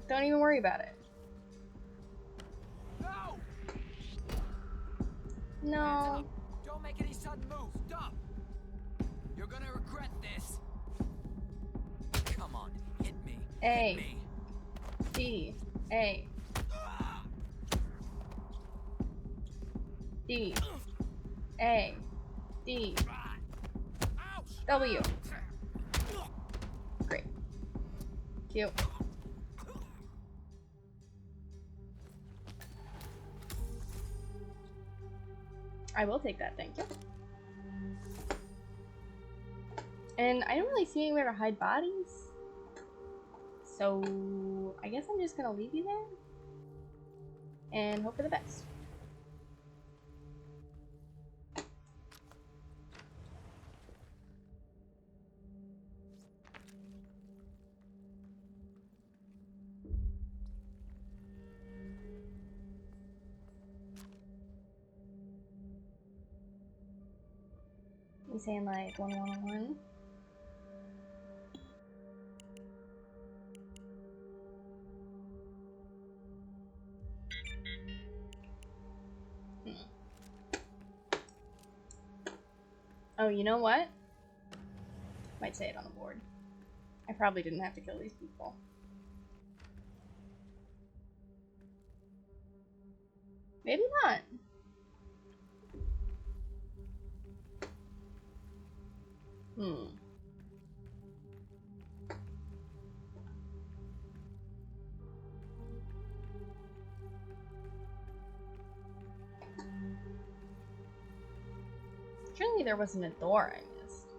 Don't even worry about it. No! No. Don't make sudden move. Stop! You're gonna regret this. Come on, hit me. A. Hit me. D. A. D. A. D. W. Great. Q. I will take that, thank you. And I don't really see anywhere to hide bodies. So I guess I'm just gonna leave you there and hope for the best. You saying like 1-1-1? Oh, you know what? Might say it on the board. I probably didn't have to kill these people. Maybe not. Surely there wasn't a door I missed.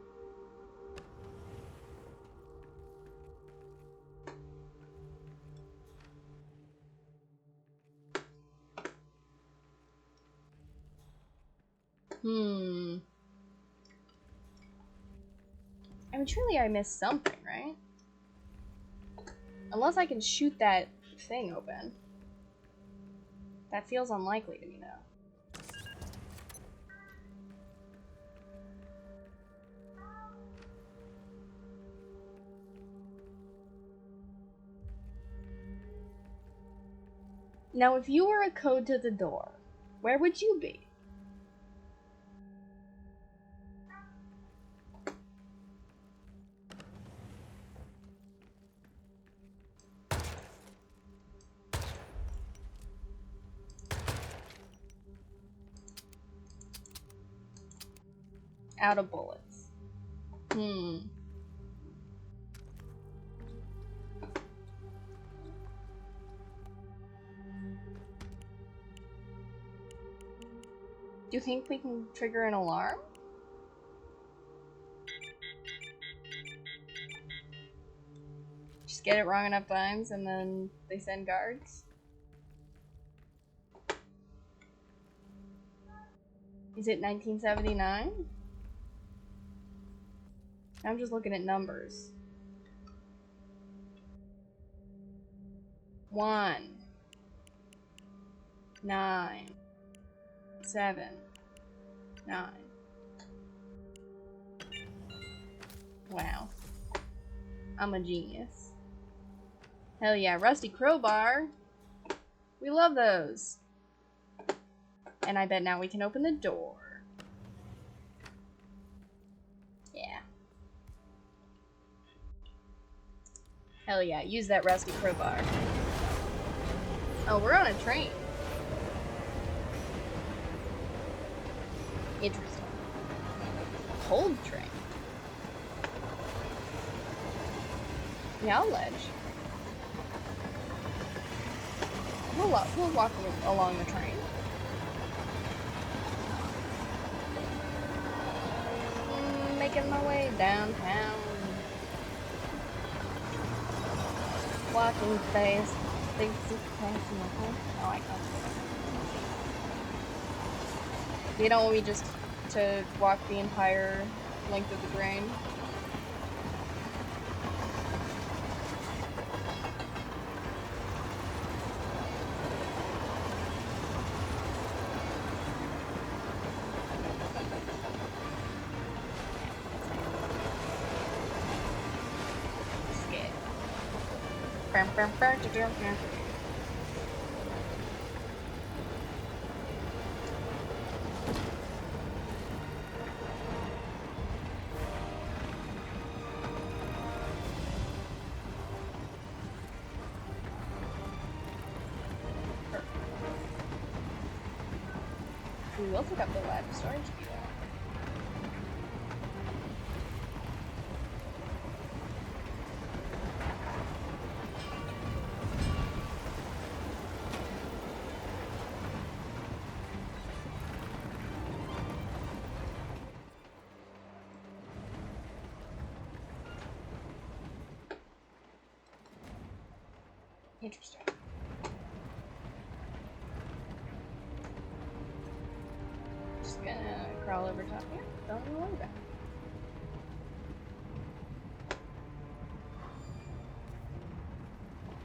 I mean, surely I missed something, right? Unless I can shoot that thing open. That feels unlikely to me, though. Now, if you were a code to the door, where would you be? Out of bullets. Do you think we can trigger an alarm? Just get it wrong enough times and then they send guards? Is it 1979? I'm just looking at numbers. 1, 9, 7, 9. Wow. I'm a genius. Hell yeah, rusty crowbar. We love those. And I bet now we can open the door. Yeah. Hell yeah, use that rusty crowbar. Oh, we're on a train. Interesting. Cold train. Yeah, I'll ledge. We'll walk along the train. Making my way downtown. Walking fast. Big suitcase in the hole. Oh, I can't. You don't want me just to walk the entire length of the drain? we will take up the lab storage key though. Interesting. Just gonna crawl over top here. Don't worry about it.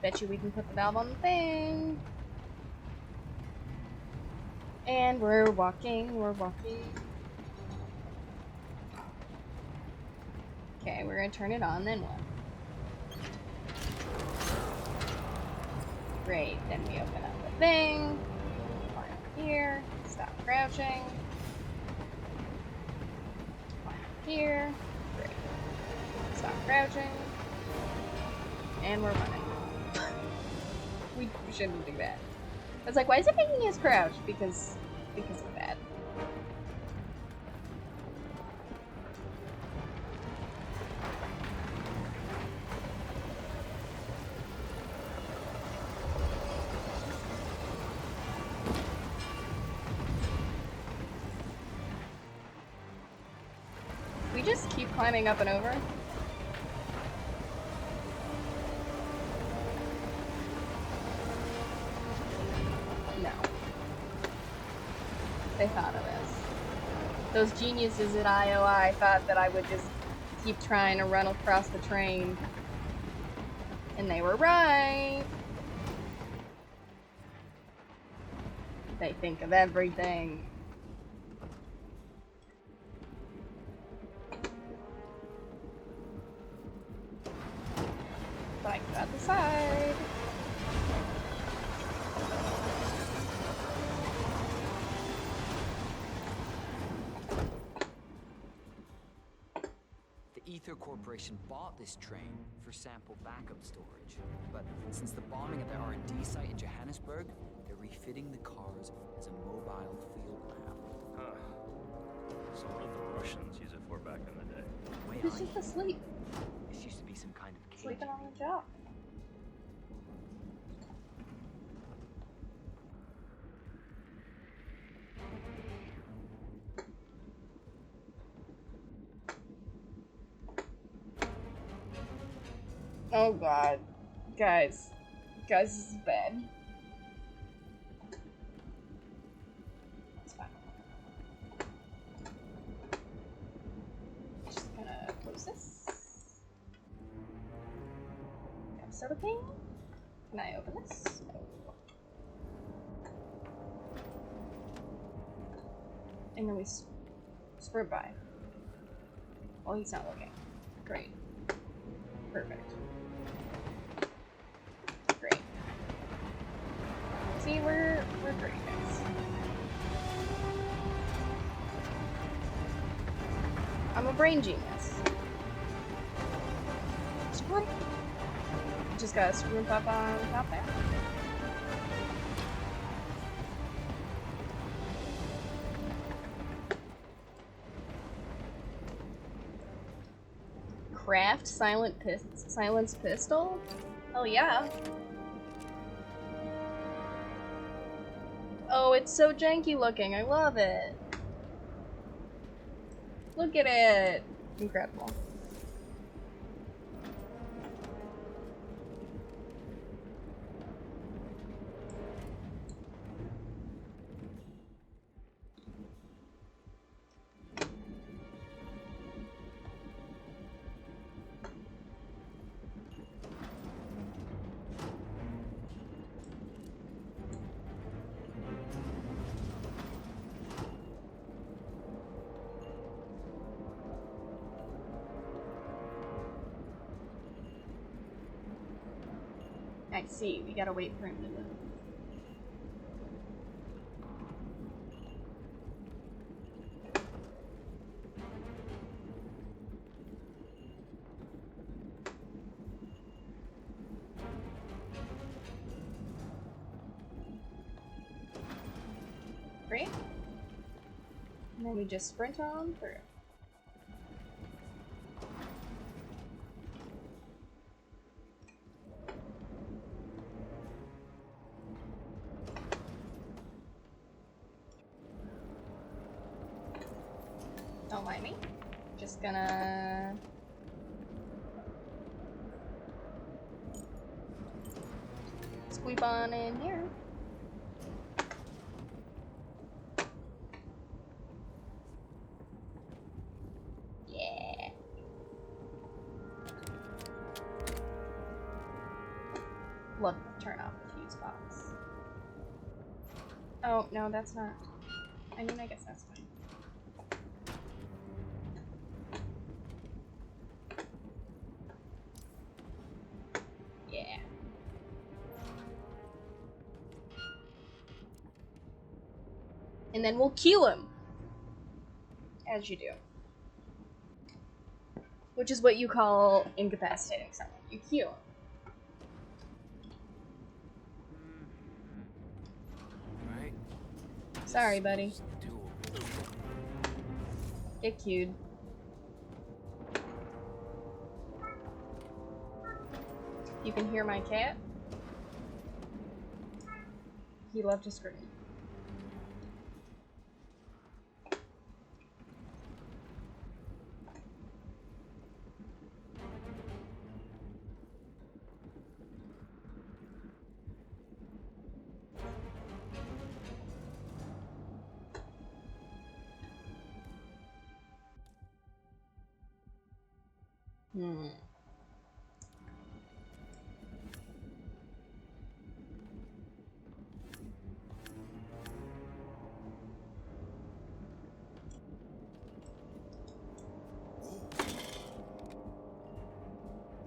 Bet you we can put the valve on the thing. And we're walking, we're walking. Okay, we're gonna turn it on, then what? Great, then we open up the thing. Climb up here, stop crouching. Climb up here. Great. Stop crouching. And we're running. We shouldn't do that. I was like, why is it making us crouch? Because of that. We just keep climbing up and over. No. They thought of this. Those geniuses at IOI thought that I would just keep trying to run across the train. And they were right. They think of everything. But I can go out the side. The Ether Corporation bought this train for sample backup storage, but since the bombing at the R&D site in Johannesburg, they're refitting the cars as a mobile field lab. Huh. So what did the Russians use it for back in the day? He's just asleep. This used to be some kind of cage. Sleeping on the job. Oh god. Guys. Guys, this is bad. That's fine. Just gonna close this. Got soda cane? Can I open this? No. And then we sprint by. Oh, he's not looking. Great. Perfect. Great. See, we're great, guys. I'm a brain genius. Screw. Just gotta screw up on top there. Craft silence pistol? Oh yeah. Oh, it's so janky looking. I love it. Look at it. Incredible. I see. We gotta wait for him to move. Great. then we just sprint on through. Don't mind me. Just gonna... sweep on in here. Yeah. Look, turn off the fuse box. Oh, no, that's not. I mean, I guess that's fine. Yeah. And then we'll kill him. As you do. Which is what you call incapacitating someone. You kill him. Right? Sorry, buddy. Get cued. You can hear my cat. He loved to scream.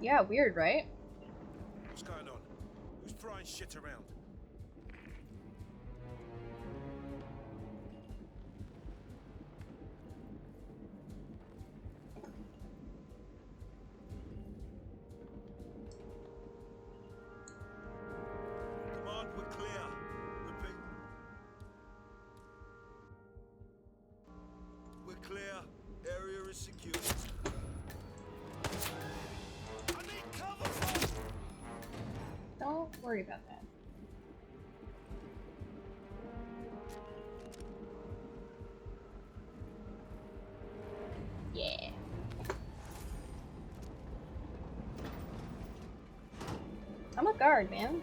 Yeah, weird, right? What's going on? Who's throwing shit around? Command, we're clear. Repeat. We're clear. Area is secure. Don't worry about that. Yeah. I'm a guard, man.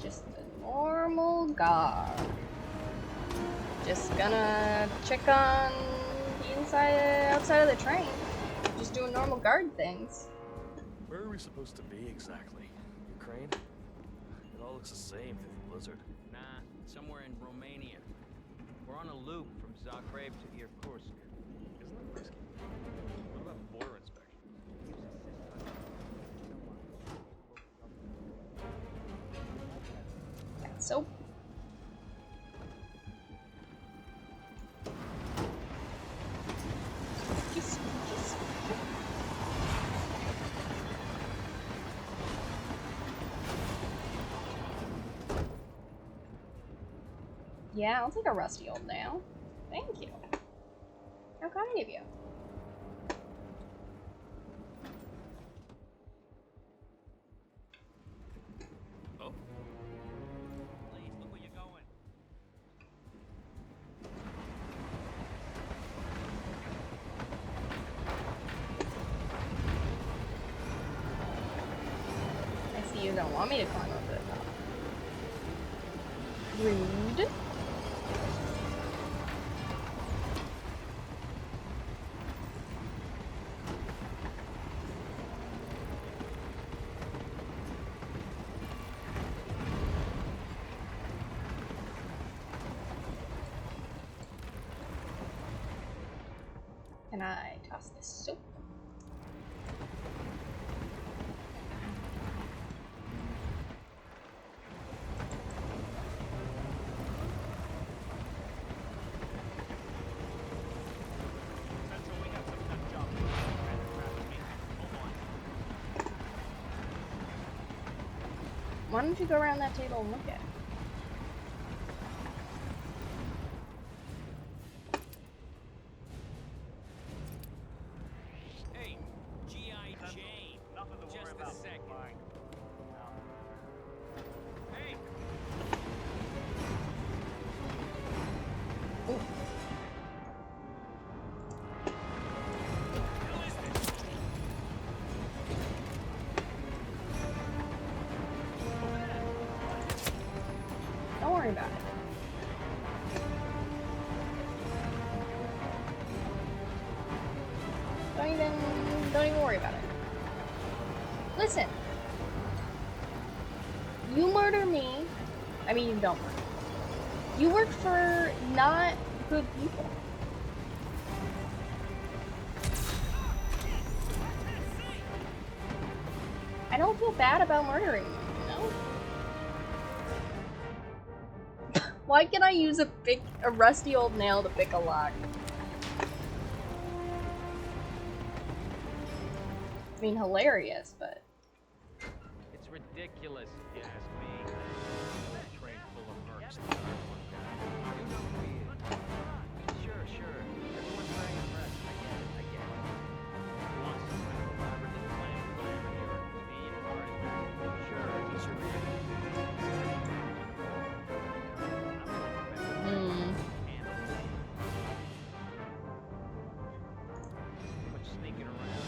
Just a normal guard. Just gonna check on the outside of the train. Just doing normal guard things. Where are we supposed to be exactly? Ukraine? It all looks the same through the blizzard. Nah, somewhere in Romania. We're on a loop from Zagreb to Irkutsk. Isn't that risky? What about border inspection? So. Yeah, I'll take a rusty old nail. Thank you. How kind of you. Oh? Please, look where you're going. I see you don't want me to climb over the top. Rude. Can I toss this soap? Why don't you go around that table and look at it? Hey, G.I. Jane. Nothing to worry about. Just a second. Hey. Don't worry about it. Don't even worry about it. Listen. You murder me. I mean, you don't murder. You work for not good people. I don't feel bad about murdering you, you know? Why can I use a rusty old nail to pick a lock? I mean, hilarious, but... It's ridiculous, if you ask me. That train full of mercs. You know who he is. Sure. Everyone's very impressed. I get it. You want some kind of elaborate plan calamity or a convenient party? Sure, he's your man. Too much sneaking around.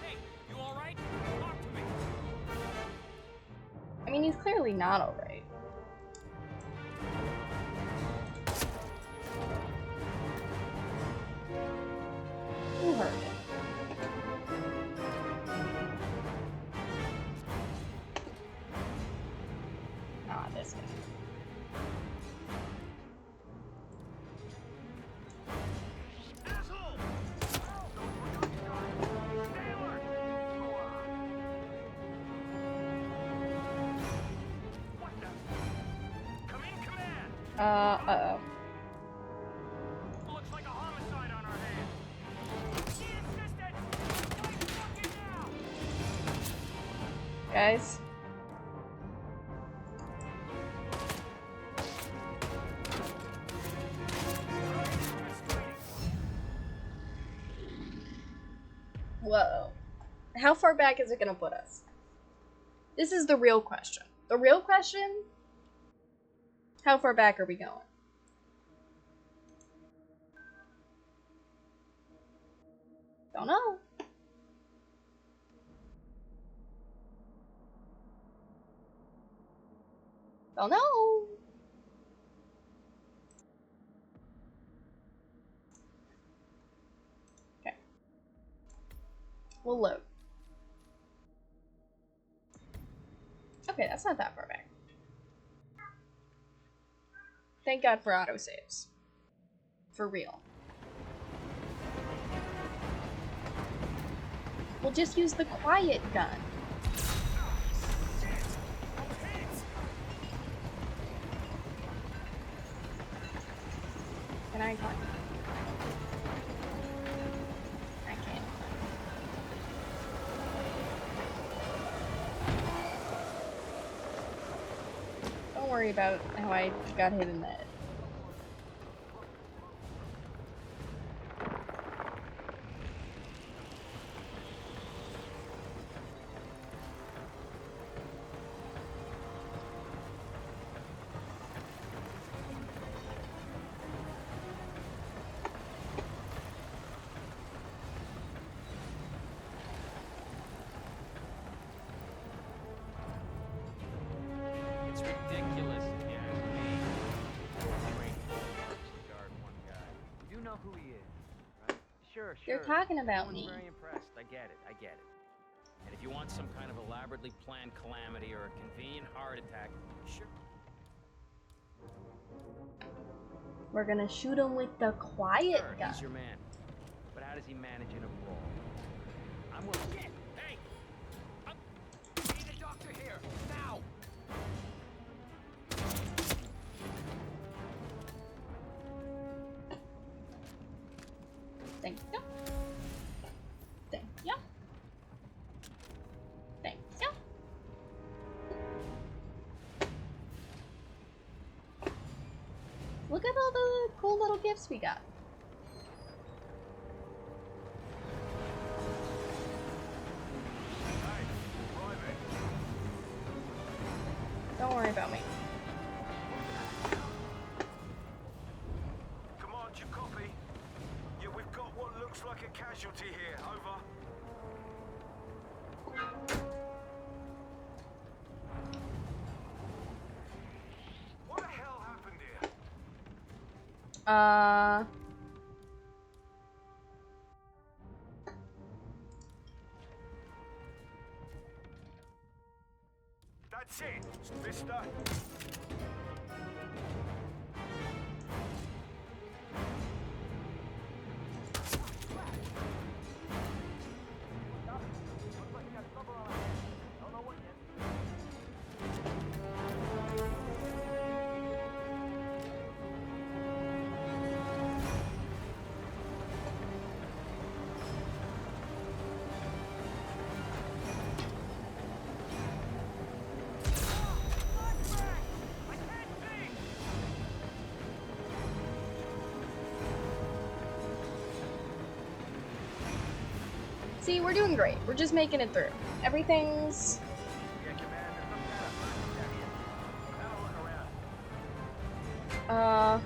Hey, you all right? Talk to me. I mean, he's clearly not alright. Who hurt him? Ah, this guy. Uh-oh. Looks like a homicide on our hands. She insisted. Fight fucking now. Guys. Whoa. How far back is it gonna put us? This is the real question. The real question? How far back are we going? Don't know. Don't know. Okay. We'll load. Okay, that's not that far back. Thank God for autosaves. For real. We'll just use the quiet gun. Can I climb? I can't. Don't worry about how I got hit in the head. It's ridiculous, if you ask me. Train full of mercs to guard one guy. You know who he is, right? Sure. You're talking about Everyone's me. very impressed. I get it. And if you want some kind of elaborately planned calamity or a convenient heart attack, sure. We're gonna shoot him with the quiet gun. He's your man. But how does he manage in a brawl? I'm willing. Hey! I need a doctor here now. Thank you. Thank you. Thank you. Look at all the cool little gifts we got. Don't worry about me. Command, you copy? Yeah, we've got what looks like a casualty here. Over. What the hell happened here? That's it, mister. See, we're doing great. We're just making it through. Everything's... Oh,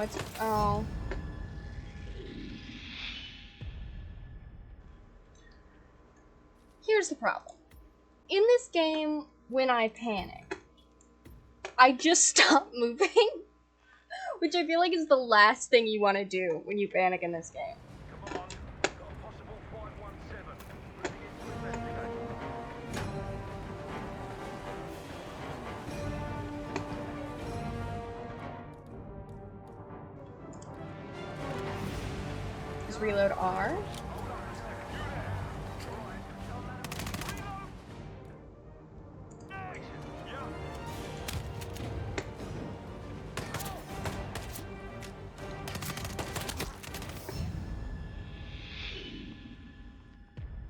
it's... Oh. Here's the problem. In this game, when I panic, I just stop moving, which I feel like is the last thing you want to do when you panic in this game. Just reload R.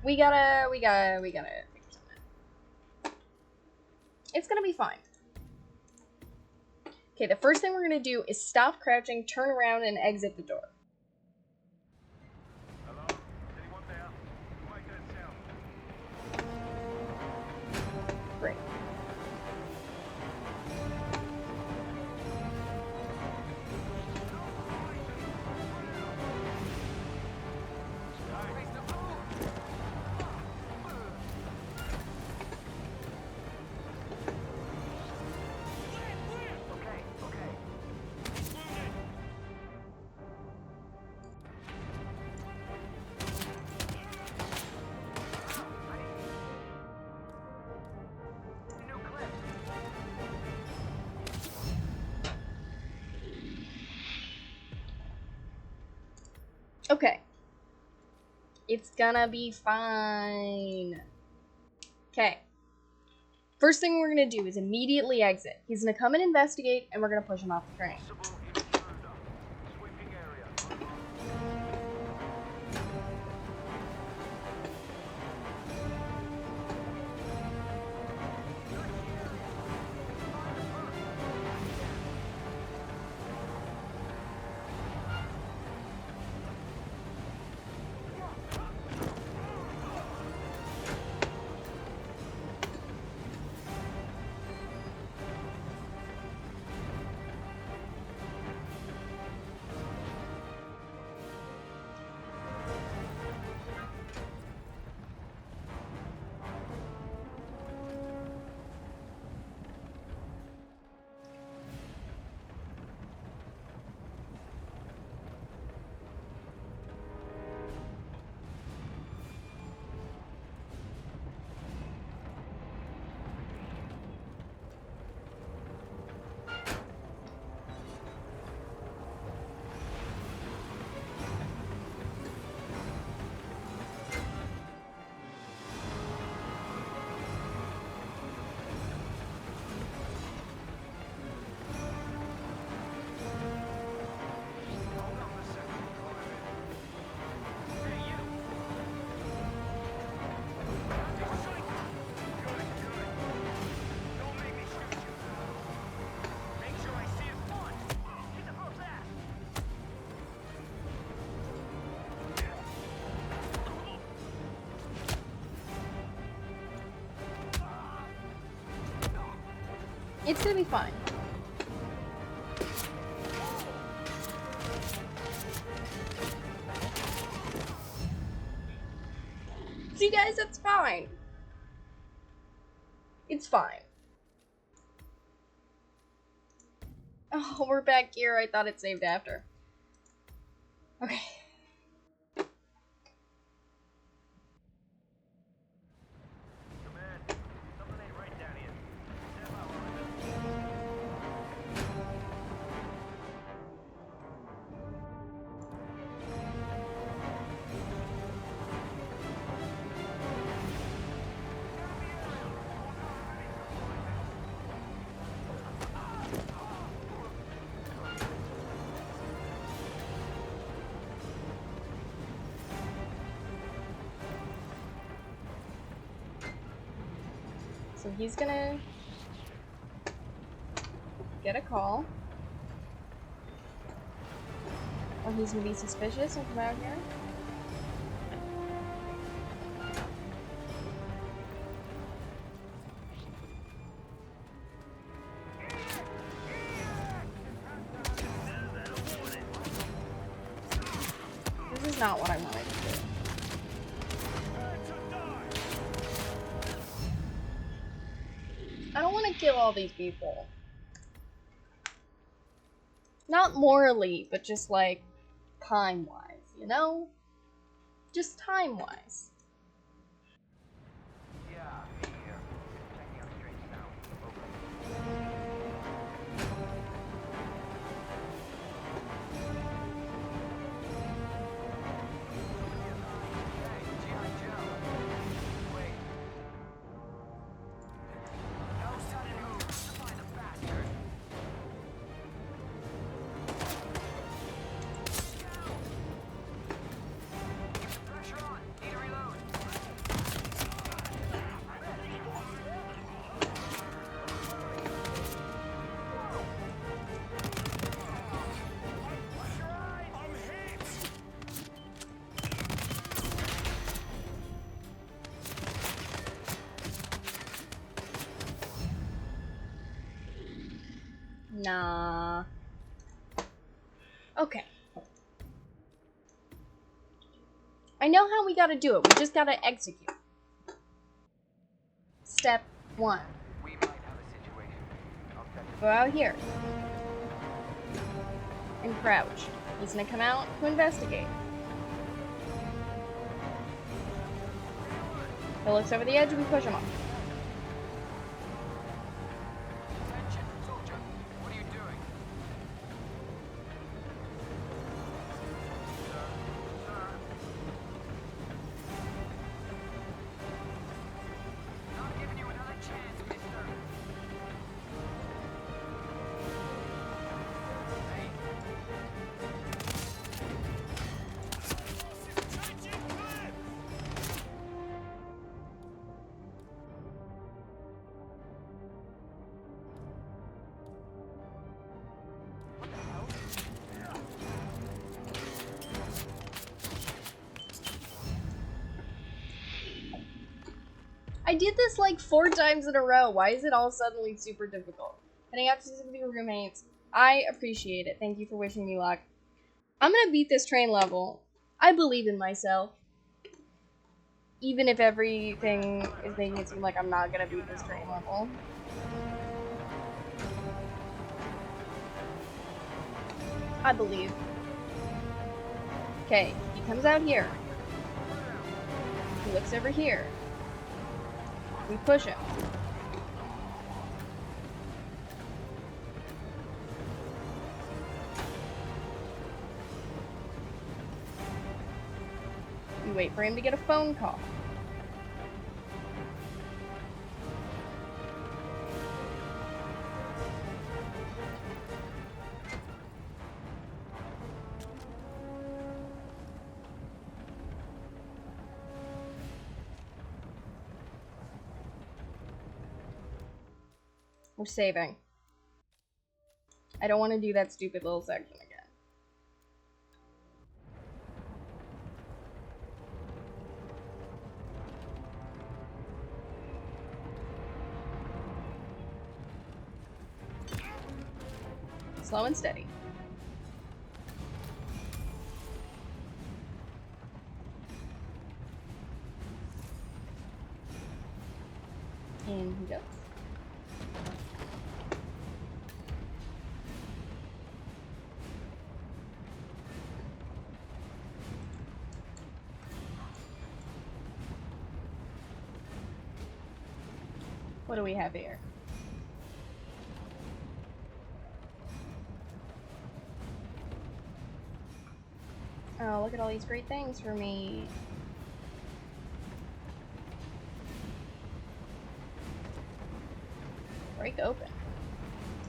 We gotta figure something out. It's gonna be fine. Okay, the first thing we're gonna do is stop crouching, turn around, and exit the door. Great. Okay. It's gonna be fine. Okay. First thing we're gonna do is immediately exit. He's gonna come and investigate, and we're gonna push him off the train. It's gonna be fine. See, guys, that's fine. It's fine. Oh, we're back here. I thought it saved after. Okay. So he's gonna get a call. Or he's gonna be suspicious and come out here. This is not what I wanted to do. I don't want to kill all these people. Not morally, but just like time-wise, you know? Just time-wise. Nah. Okay. I know how we gotta do it. We just gotta execute. Step 1. Go out here. And crouch. He's gonna come out to investigate. He looks over the edge, we push him off. I did this like 4 times in a row. Why is it all suddenly super difficult? Heading out to visit your roommates. I appreciate it. Thank you for wishing me luck. I'm gonna beat this train level. I believe in myself. Even if everything is making it seem like I'm not gonna beat this train level. I believe. Okay, he comes out here. He looks over here. We push him. We wait for him to get a phone call. We're saving. I don't want to do that stupid little section again. Slow and steady. In he goes. What do we have here? Oh, look at all these great things for me. Break open.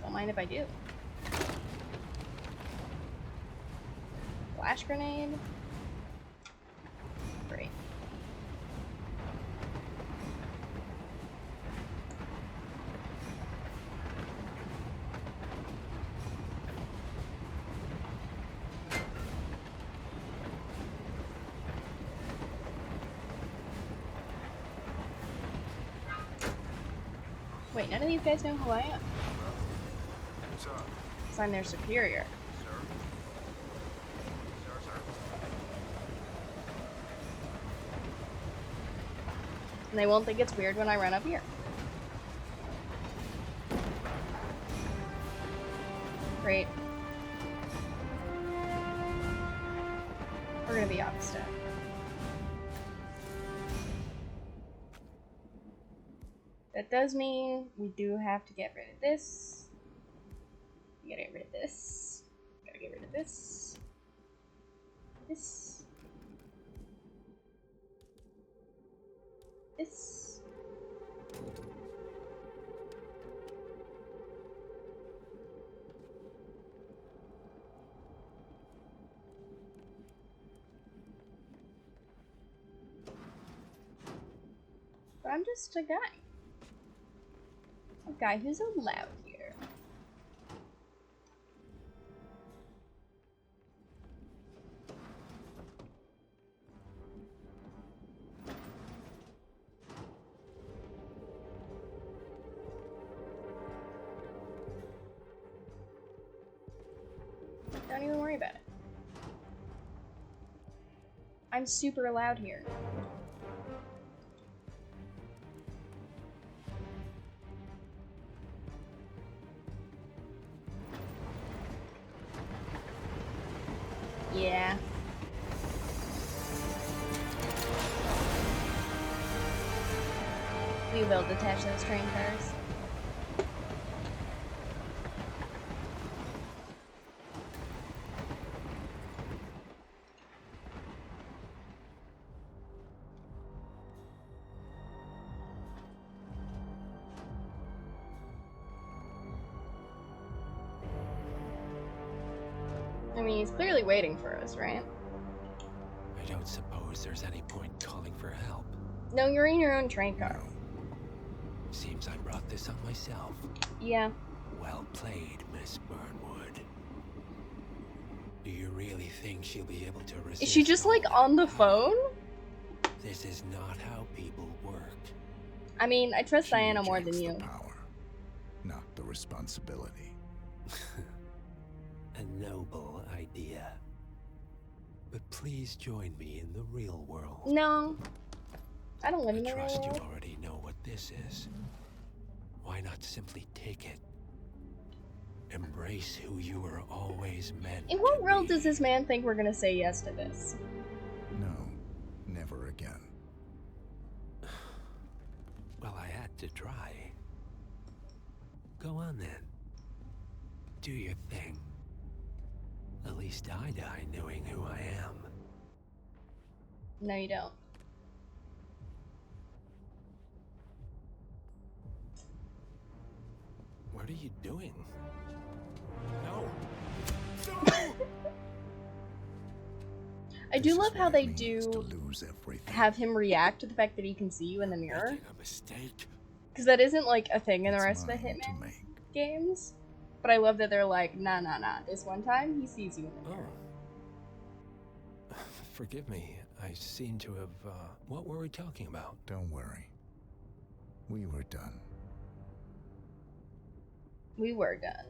Don't mind if I do. Flash grenade. Great. Wait, none of these guys know who I am. What's up? Because I'm their superior. Sir? Sir? And they won't think it's weird when I run up here. Great. We're gonna be opposite. That does mean we do have to get rid of this. We gotta get rid of this. Gotta get rid of this. This. This. But I'm just a guy. A guy who's allowed here. Don't even worry about it. I'm super allowed here. Yeah. We will detach those train cars. I mean, he's clearly waiting for us, right? I don't suppose there's any point calling for help. No, you're in your own train car. Seems I brought this on myself. Yeah. Well played, Miss Burnwood. Do you really think she'll be able to resist? Is she just like on the phone? This is not how people work. I mean, I trust Diana more than rejects you. the power, not the responsibility. A noble idea. But please join me in the real world. No. I don't live in the I real trust you world. already know what this is. Why not simply take it? Embrace who you were always meant. In what world does this man think we're gonna say yes to this? No, never again. Well, I had to try. Go on then. Do your thing. At least I die knowing who I am. No, you don't. What are you doing? No. I do love how they do Lose everything. have him react to the fact that he can see you in the mirror. A mistake. Because that isn't like a thing in the rest of the Hitman games. But I love that they're like, nah. This one time, he sees you in the mirror. Forgive me. I seem to have, what were we talking about? Don't worry. We were done. We were done.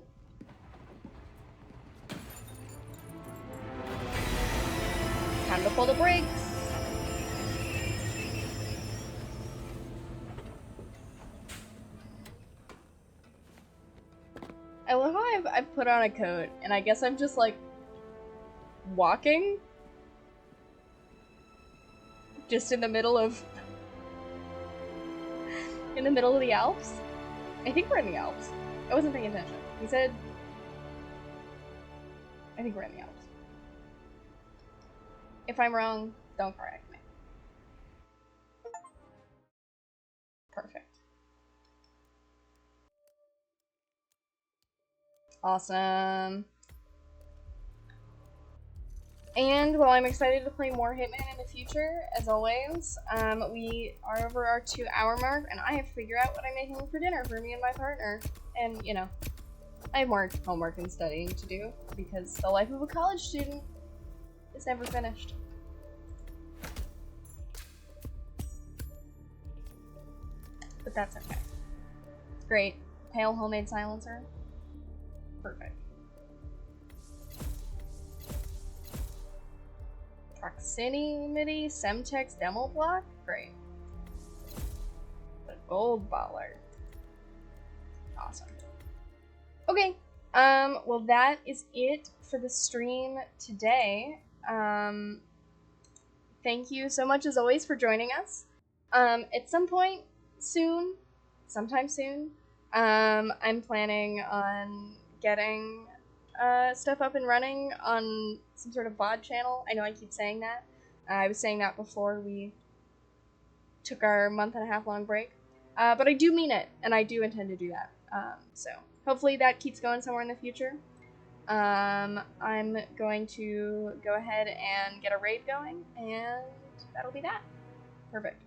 Time to pull the brakes. I love how I've put on a coat, and I guess I'm just like walking just in the middle of the Alps. I think we're in the Alps. I wasn't paying attention. He said I think we're in the Alps. If I'm wrong, don't correct me. Perfect. Awesome. And while I'm excited to play more Hitman in the future, as always, we are over our 2-hour mark, and I have to figure out what I'm making for dinner for me and my partner. And, you know, I have more homework and studying to do, because the life of a college student is never finished. But that's okay. Great. Pale homemade silencer. Perfect. Proximity Semtex demo block? Great. The gold baller. Awesome. Okay. Well that is it for the stream today. Thank you so much as always for joining us. At some point soon, sometime soon, I'm planning on getting stuff up and running on some sort of VOD channel. I know I keep saying that. I was saying that before we took our month-and-a-half long break. But I do mean it, and I do intend to do that. So hopefully that keeps going somewhere in the future. I'm going to go ahead and get a raid going, and that'll be that. Perfect.